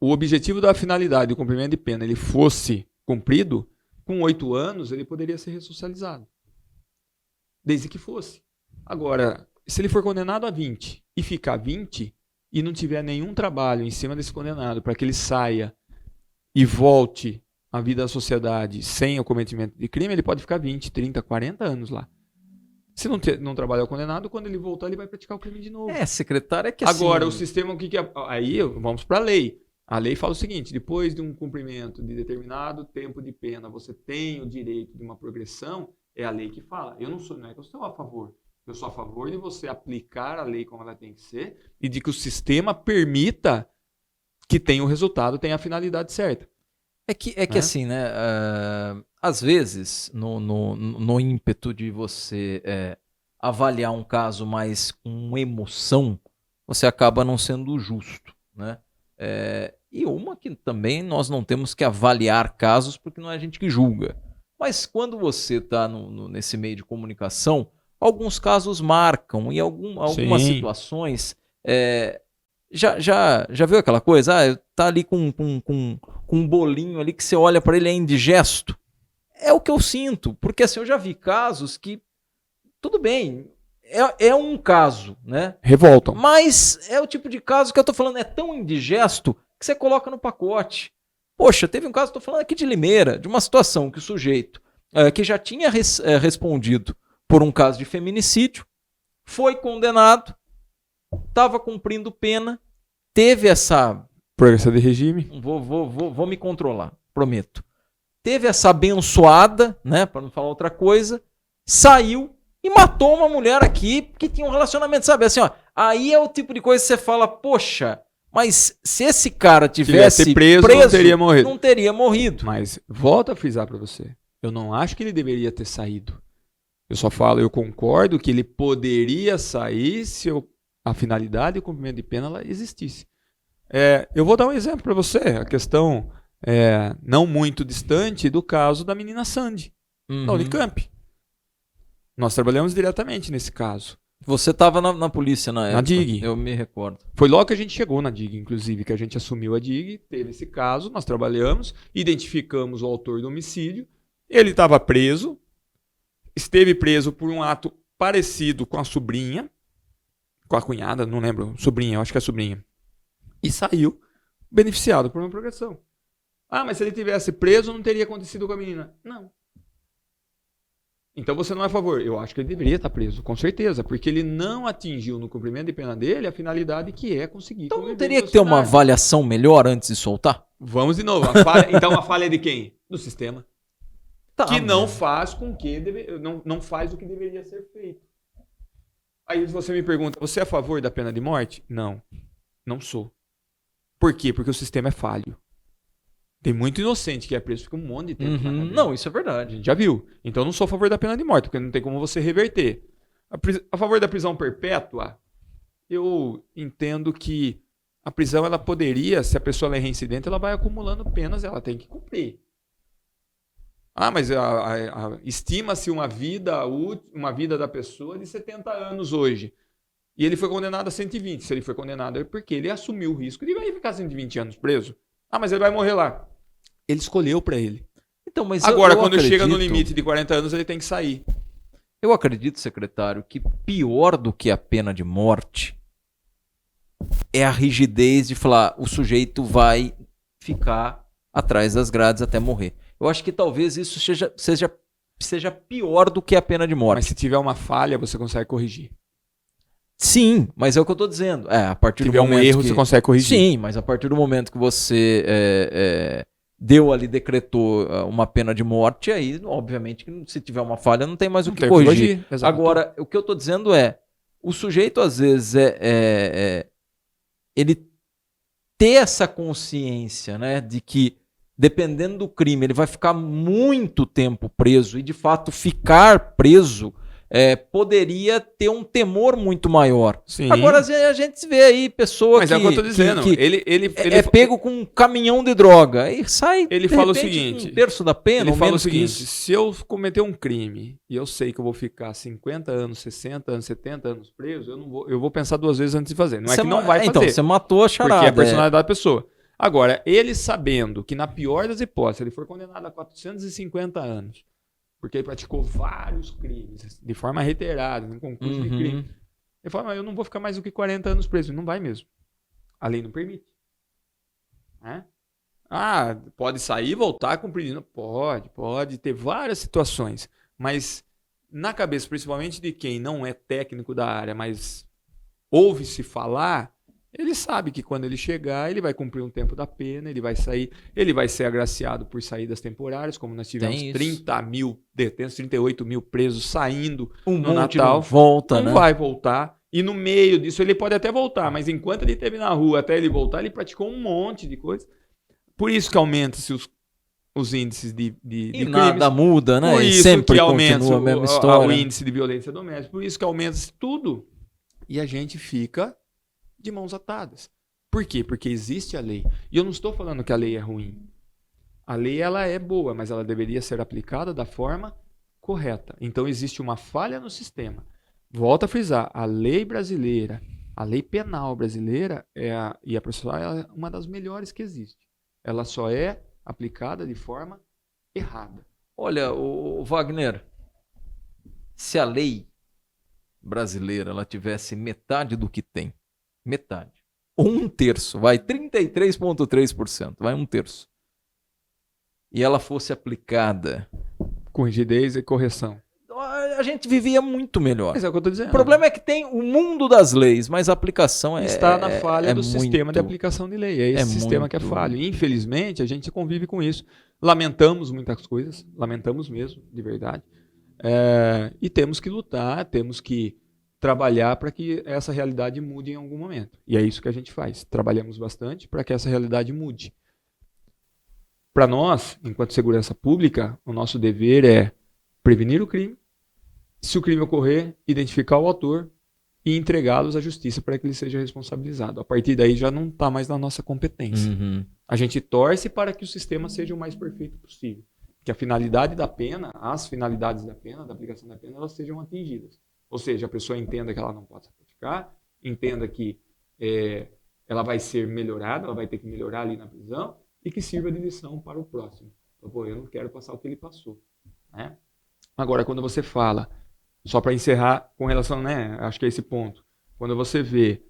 [SPEAKER 4] o objetivo da finalidade do cumprimento de pena ele fosse cumprido, com 8 anos ele poderia ser ressocializado. Desde que fosse. Agora, se ele for condenado a 20 e ficar 20 e não tiver nenhum trabalho em cima desse condenado para que ele saia e volte a vida da sociedade sem o cometimento de crime, ele pode ficar 20, 30, 40 anos lá. Se não trabalhar o condenado, quando ele voltar, ele vai praticar o crime de novo.
[SPEAKER 2] Secretário, é que
[SPEAKER 4] Agora,
[SPEAKER 2] assim...
[SPEAKER 4] o sistema, o que é? Aí vamos para a lei. A lei fala o seguinte: depois de um cumprimento de determinado tempo de pena, você tem o direito de uma progressão, é a lei que fala. Não é que eu estou a favor. Eu sou a favor de você aplicar a lei como ela tem que ser e de que o sistema permita que tenha o resultado, tenha a finalidade certa.
[SPEAKER 2] É que assim, né? Às vezes, no ímpeto de você avaliar um caso mais com emoção, você acaba não sendo justo, né? E uma que também nós não temos que avaliar casos porque não é a gente que julga. Mas quando você está nesse meio de comunicação, alguns casos marcam e algumas situações... Já viu aquela coisa? Tá ali com um bolinho ali que você olha para ele é indigesto. É o que eu sinto, porque assim, eu já vi casos que, tudo bem, é um caso, né?
[SPEAKER 4] Revoltam.
[SPEAKER 2] Mas é o tipo de caso que eu tô falando, é tão indigesto que você coloca no pacote. Poxa, teve um caso, tô falando aqui de Limeira, de uma situação que o sujeito, que já tinha respondido por um caso de feminicídio, foi condenado, estava cumprindo pena, teve essa...
[SPEAKER 4] Progressão de regime.
[SPEAKER 2] Vou me controlar, prometo. Teve essa abençoada, né, para não falar outra coisa, saiu e matou uma mulher aqui que tinha um relacionamento, sabe? Assim, ó, aí é o tipo de coisa que você fala, poxa, mas se esse cara tivesse preso não teria morrido.
[SPEAKER 4] Mas volto a frisar para você, eu não acho que ele deveria ter saído. Eu concordo que ele poderia sair se a finalidade e o cumprimento de pena ela existisse. Eu vou dar um exemplo para você, a questão não muito distante do caso da menina Sandy, da Unicamp. Nós trabalhamos diretamente nesse caso.
[SPEAKER 2] Você estava na polícia na época?
[SPEAKER 4] Na DIG.
[SPEAKER 2] Eu me recordo.
[SPEAKER 4] Foi logo que a gente chegou na DIG, inclusive, que a gente assumiu a DIG, teve esse caso, nós trabalhamos, identificamos o autor do homicídio, ele estava preso, esteve preso por um ato parecido com a sobrinha, com a cunhada, não lembro, sobrinha, eu acho que é sobrinha, e saiu beneficiado por uma progressão. Mas se ele tivesse preso, não teria acontecido com a menina. Não. Então você não é a favor. Eu acho que ele deveria estar preso, com certeza, porque ele não atingiu no cumprimento de pena dele a finalidade que é conseguir.
[SPEAKER 2] Então não teria que ter uma avaliação melhor antes de soltar?
[SPEAKER 4] Vamos de novo. Então a falha é de quem? Do sistema. Que não faz com que não faz o que deveria ser feito. Aí você me pergunta, você é a favor da pena de morte? Não, não sou. Por quê? Porque o sistema é falho. Tem muito inocente que é preso, fica um monte de tempo na cadeia.
[SPEAKER 2] Não, isso é verdade.
[SPEAKER 4] A gente já viu. Então eu não sou a favor da pena de morte, porque não tem como você reverter. A favor da prisão perpétua, eu entendo que a prisão ela poderia, se a pessoa é reincidente, ela vai acumulando penas, ela tem que cumprir. Mas estima-se uma vida da pessoa de 70 anos hoje. E ele foi condenado a 120. Se ele foi condenado é porque ele assumiu o risco de vai ficar 120 anos preso. Mas ele vai morrer lá. Ele escolheu para ele.
[SPEAKER 2] Então, mas
[SPEAKER 4] agora, quando chega no limite de 40 anos, ele tem que sair.
[SPEAKER 2] Eu acredito, secretário, que pior do que a pena de morte é a rigidez de falar o sujeito vai ficar atrás das grades até morrer. Eu acho que talvez isso seja pior do que a pena de morte.
[SPEAKER 4] Mas se tiver uma falha, você consegue corrigir.
[SPEAKER 2] Sim, mas é o que eu estou dizendo. A partir do momento
[SPEAKER 4] um erro, você consegue corrigir.
[SPEAKER 2] Sim, mas a partir do momento que você decretou uma pena de morte, aí, obviamente, se tiver uma falha, não tem mais o que corrigir. Agora, o que eu estou dizendo o sujeito, às vezes, ele ter essa consciência, né, de que, dependendo do crime, ele vai ficar muito tempo preso e, de fato, ficar preso poderia ter um temor muito maior.
[SPEAKER 4] Sim.
[SPEAKER 2] Agora a gente vê aí pessoa
[SPEAKER 4] Mas
[SPEAKER 2] que,
[SPEAKER 4] é o que eu tô dizendo.
[SPEAKER 2] que
[SPEAKER 4] ele
[SPEAKER 2] é pego com um caminhão de droga e sai
[SPEAKER 4] ele fala o seguinte,
[SPEAKER 2] um terço da pena.
[SPEAKER 4] Ele fala o seguinte, se eu cometer um crime e eu sei que eu vou ficar 50 anos, 60 anos, 70 anos preso, eu vou pensar duas vezes antes de fazer. Não é que não vai fazer.
[SPEAKER 2] Então, você matou a charada.
[SPEAKER 4] Porque é a personalidade da pessoa. Agora, ele sabendo que na pior das hipóteses, ele for condenado a 450 anos, porque ele praticou vários crimes, de forma reiterada, em concurso de crime. Ele fala, eu não vou ficar mais do que 40 anos preso. Não vai mesmo. A lei não permite. Pode sair e voltar cumprindo. Pode ter várias situações. Mas na cabeça, principalmente de quem não é técnico da área, mas ouve-se falar, ele sabe que quando ele chegar, ele vai cumprir um tempo da pena, ele vai sair, ele vai ser agraciado por saídas temporárias, como nós tivemos 30 mil detentos, 38 mil presos saindo no Natal.
[SPEAKER 2] Não volta,
[SPEAKER 4] não vai voltar. E no meio disso ele pode até voltar, mas enquanto ele esteve na rua até ele voltar, ele praticou um monte de coisa. Por isso que aumenta-se os índices de crimes.
[SPEAKER 2] Nada muda, né?
[SPEAKER 4] Por isso
[SPEAKER 2] sempre
[SPEAKER 4] que aumenta
[SPEAKER 2] continua a mesma história.
[SPEAKER 4] O índice de violência doméstica. Por isso que aumenta-se tudo. E a gente fica de mãos atadas. Por quê? Porque existe a lei. E eu não estou falando que a lei é ruim. A lei ela é boa, mas ela deveria ser aplicada da forma correta. Então existe uma falha no sistema. Volto a frisar, a lei brasileira, a lei penal brasileira e a processual é uma das melhores que existe. Ela só é aplicada de forma errada.
[SPEAKER 2] Olha, o Wagner, se a lei brasileira ela tivesse metade do que tem, metade, ou 1/3, vai 33,3%, vai 1/3, e ela fosse aplicada
[SPEAKER 4] com rigidez e correção,
[SPEAKER 2] a gente vivia muito melhor.
[SPEAKER 4] Mas é o que eu estou dizendo.
[SPEAKER 2] O problema é que tem o mundo das leis, mas a aplicação
[SPEAKER 4] está na falha do
[SPEAKER 2] muito,
[SPEAKER 4] sistema de aplicação de lei. É esse sistema
[SPEAKER 2] muito...
[SPEAKER 4] que é falho. E, infelizmente, a gente convive com isso. Lamentamos muitas coisas, lamentamos mesmo, de verdade. E temos que lutar, temos que trabalhar para que essa realidade mude em algum momento. E é isso que a gente faz. Trabalhamos bastante para que essa realidade mude. Para nós, enquanto segurança pública, o nosso dever é prevenir o crime, se o crime ocorrer, identificar o autor e entregá-los à justiça para que ele seja responsabilizado. A partir daí já não está mais na nossa competência. A gente torce para que o sistema seja o mais perfeito possível. Que a finalidade da pena, as finalidades da pena, da aplicação da pena, elas sejam atingidas. Ou seja, a pessoa entenda que ela não pode se praticar, entenda que ela vai ser melhorada, ela vai ter que melhorar ali na prisão e que sirva de lição para o próximo. Então, eu não quero passar o que ele passou. Né? Agora, quando você fala, só para encerrar com relação, acho que é esse ponto, quando você vê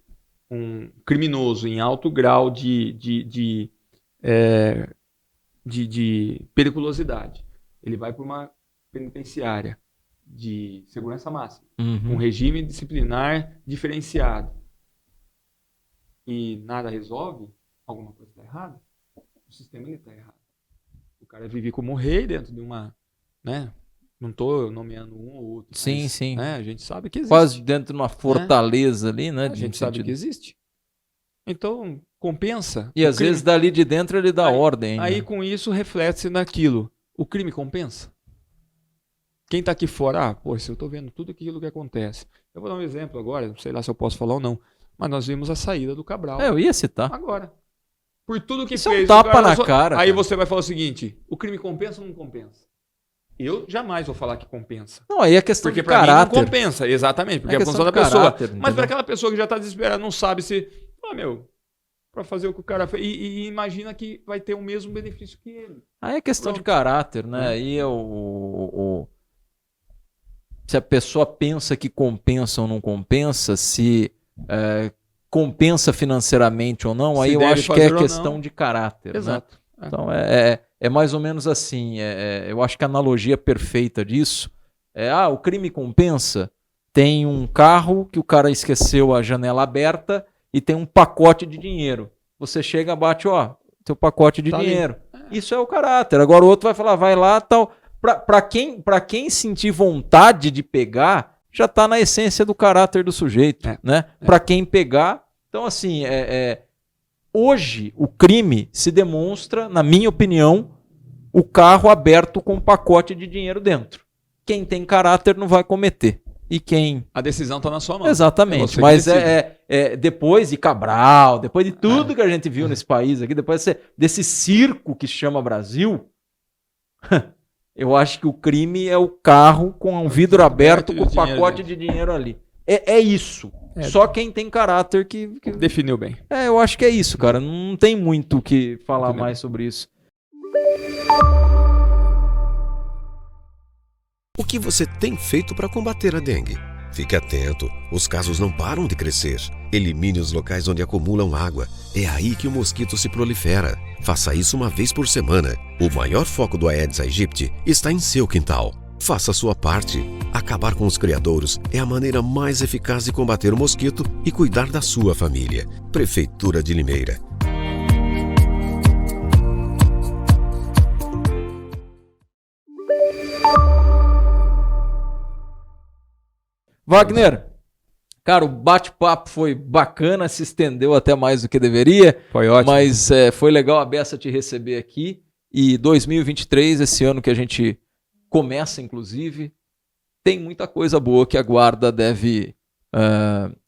[SPEAKER 4] um criminoso em alto grau de periculosidade, ele vai para uma penitenciária de segurança máxima, um regime disciplinar diferenciado, e nada resolve, alguma coisa está errada, o sistema está errado. O cara vive como rei dentro de uma... Não estou nomeando um ou outro.
[SPEAKER 2] Sim,
[SPEAKER 4] mas,
[SPEAKER 2] sim.
[SPEAKER 4] A gente sabe que existe.
[SPEAKER 2] Quase dentro de uma fortaleza ali, né?
[SPEAKER 4] A gente sabe que existe. Então, compensa.
[SPEAKER 2] E às vezes dali de dentro ele dá ordem.
[SPEAKER 4] Aí com isso reflete-se naquilo. O crime compensa? Quem está aqui fora, se eu estou vendo tudo aquilo que acontece. Eu vou dar um exemplo agora, não sei lá se eu posso falar ou não, mas nós vimos a saída do Cabral.
[SPEAKER 2] Eu ia citar.
[SPEAKER 4] Agora. Por tudo que
[SPEAKER 2] isso
[SPEAKER 4] fez.
[SPEAKER 2] É um tapa na cara.
[SPEAKER 4] Aí você vai falar o seguinte, o crime compensa ou não compensa? Eu jamais vou falar que compensa.
[SPEAKER 2] Não, aí é questão
[SPEAKER 4] porque
[SPEAKER 2] de caráter.
[SPEAKER 4] Porque para mim não compensa, exatamente, porque é a função da pessoa. Mas para aquela pessoa que já está desesperada, não sabe se... para fazer o que o cara fez, e imagina que vai ter o mesmo benefício que ele.
[SPEAKER 2] Aí é questão de caráter, né? Aí se a pessoa pensa que compensa ou não compensa, se compensa financeiramente ou não, aí eu acho que é questão de caráter.
[SPEAKER 4] Exato.
[SPEAKER 2] Né? Então é mais ou menos assim. Eu acho que a analogia perfeita disso o crime compensa. Tem um carro que o cara esqueceu a janela aberta e tem um pacote de dinheiro. Você chega, bate, teu pacote de dinheiro. Isso é o caráter. Agora o outro vai falar, vai lá, tal. Para quem sentir vontade de pegar, já está na essência do caráter do sujeito, né? Para quem pegar, então assim, hoje o crime se demonstra, na minha opinião, o carro aberto com um pacote de dinheiro dentro. Quem tem caráter não vai cometer. E quem...
[SPEAKER 4] A decisão está na sua mão.
[SPEAKER 2] Exatamente. Mas depois de Cabral, depois de tudo que a gente viu nesse país aqui, depois desse circo que se chama Brasil, eu acho que o crime é o carro com um vidro aberto com um pacote de dinheiro ali. É isso. Só quem tem caráter que...
[SPEAKER 4] Definiu bem.
[SPEAKER 2] Eu acho que é isso, cara. Não tem muito o que falar mais sobre isso.
[SPEAKER 3] O que você tem feito para combater a dengue? Fique atento, os casos não param de crescer. Elimine os locais onde acumulam água. É aí que o mosquito se prolifera. Faça isso uma vez por semana. O maior foco do Aedes aegypti está em seu quintal. Faça a sua parte. Acabar com os criadouros é a maneira mais eficaz de combater o mosquito e cuidar da sua família. Prefeitura de Limeira.
[SPEAKER 2] Wagner, cara, o bate-papo foi bacana, se estendeu até mais do que deveria.
[SPEAKER 4] Foi ótimo.
[SPEAKER 2] Mas foi legal a beça te receber aqui. E 2023, esse ano que a gente começa, inclusive, tem muita coisa boa que a Guarda deve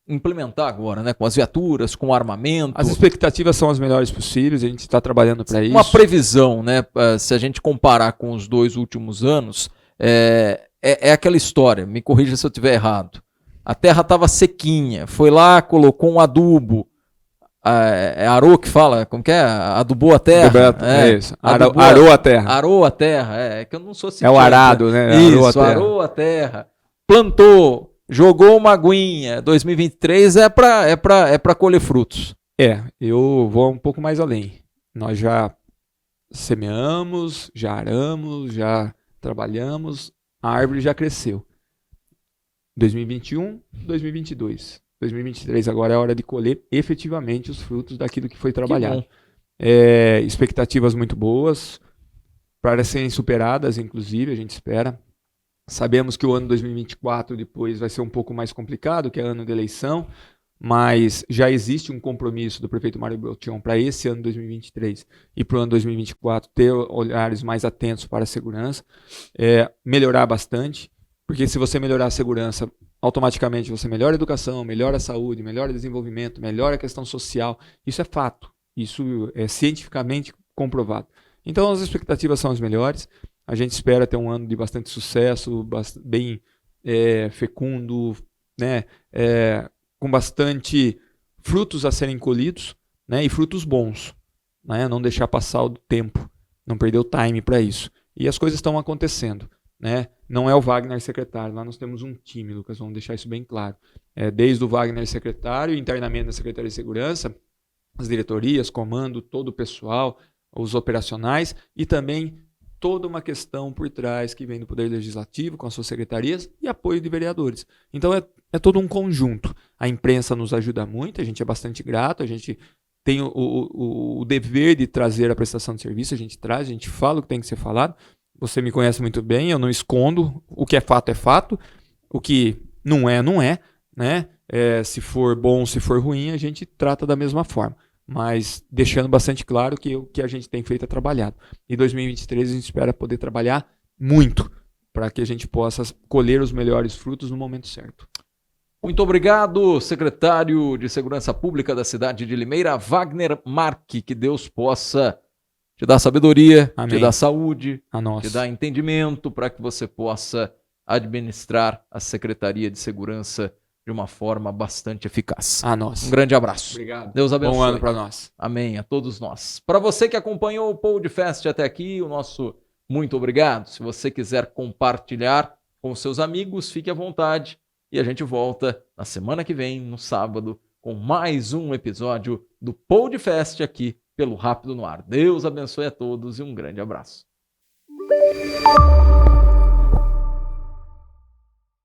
[SPEAKER 2] implementar agora, né? Com as viaturas, com o armamento.
[SPEAKER 4] As expectativas são as melhores possíveis, a gente está trabalhando para isso.
[SPEAKER 2] Uma previsão, né? Se a gente comparar com os 2 últimos anos, é aquela história, me corrija se eu estiver errado. A terra estava sequinha, foi lá, colocou um adubo. Arou que fala, como que é? Adubou a terra.
[SPEAKER 4] É isso. Arou a terra.
[SPEAKER 2] Arou a terra, é que eu não sou
[SPEAKER 4] É o arado, né?
[SPEAKER 2] Isso, arou a terra. Plantou, jogou uma aguinha. 2023 é para colher frutos.
[SPEAKER 4] Eu vou um pouco mais além. Nós já semeamos, já aramos, já trabalhamos, a árvore já cresceu. 2021, 2022. 2023 agora é a hora de colher efetivamente os frutos daquilo que foi trabalhado. Expectativas muito boas, para serem superadas, inclusive, a gente espera. Sabemos que o ano 2024 depois vai ser um pouco mais complicado, que é ano de eleição, mas já existe um compromisso do prefeito Mário Beltrão para esse ano 2023 e para o ano 2024 ter olhares mais atentos para a segurança, melhorar bastante, porque se você melhorar a segurança, automaticamente você melhora a educação, melhora a saúde, melhora o desenvolvimento, melhora a questão social. Isso é fato, isso é cientificamente comprovado. Então as expectativas são as melhores, a gente espera ter um ano de bastante sucesso, bem fecundo, né? Com bastante frutos a serem colhidos, né? E frutos bons, né? Não deixar passar o tempo, não perder o time para isso. E as coisas estão acontecendo, né? Não é o Wagner secretário, lá nós temos um time, Lucas, vamos deixar isso bem claro. Desde o Wagner secretário, internamente na Secretaria de Segurança, as diretorias, comando, todo o pessoal, os operacionais e também toda uma questão por trás que vem do Poder Legislativo com as suas secretarias e apoio de vereadores. Então é todo um conjunto. A imprensa nos ajuda muito, a gente é bastante grato, a gente tem o dever de trazer a prestação de serviço, a gente traz, a gente fala o que tem que ser falado. Você me conhece muito bem, eu não escondo. O que é fato, o que não é, né? Se for bom, se for ruim, a gente trata da mesma forma. Mas deixando bastante claro que o que a gente tem feito é trabalhado. Em 2023 a gente espera poder trabalhar muito para que a gente possa colher os melhores frutos no momento certo.
[SPEAKER 2] Muito obrigado, secretário de Segurança Pública da cidade de Limeira, Wagner Marque. Que Deus possa te dar sabedoria,
[SPEAKER 4] Amém.
[SPEAKER 2] Te dar saúde,
[SPEAKER 4] te
[SPEAKER 2] dar entendimento para que você possa administrar a Secretaria de Segurança de uma forma bastante eficaz. Um grande abraço.
[SPEAKER 4] Obrigado.
[SPEAKER 2] Deus abençoe.
[SPEAKER 4] Bom ano para nós.
[SPEAKER 2] Amém, a todos nós. Para você que acompanhou o Podcast até aqui, o nosso muito obrigado. Se você quiser compartilhar com seus amigos, fique à vontade. E a gente volta na semana que vem, no sábado, com mais um episódio do Podcast aqui pelo Rápido no Ar. Deus abençoe a todos e um grande abraço.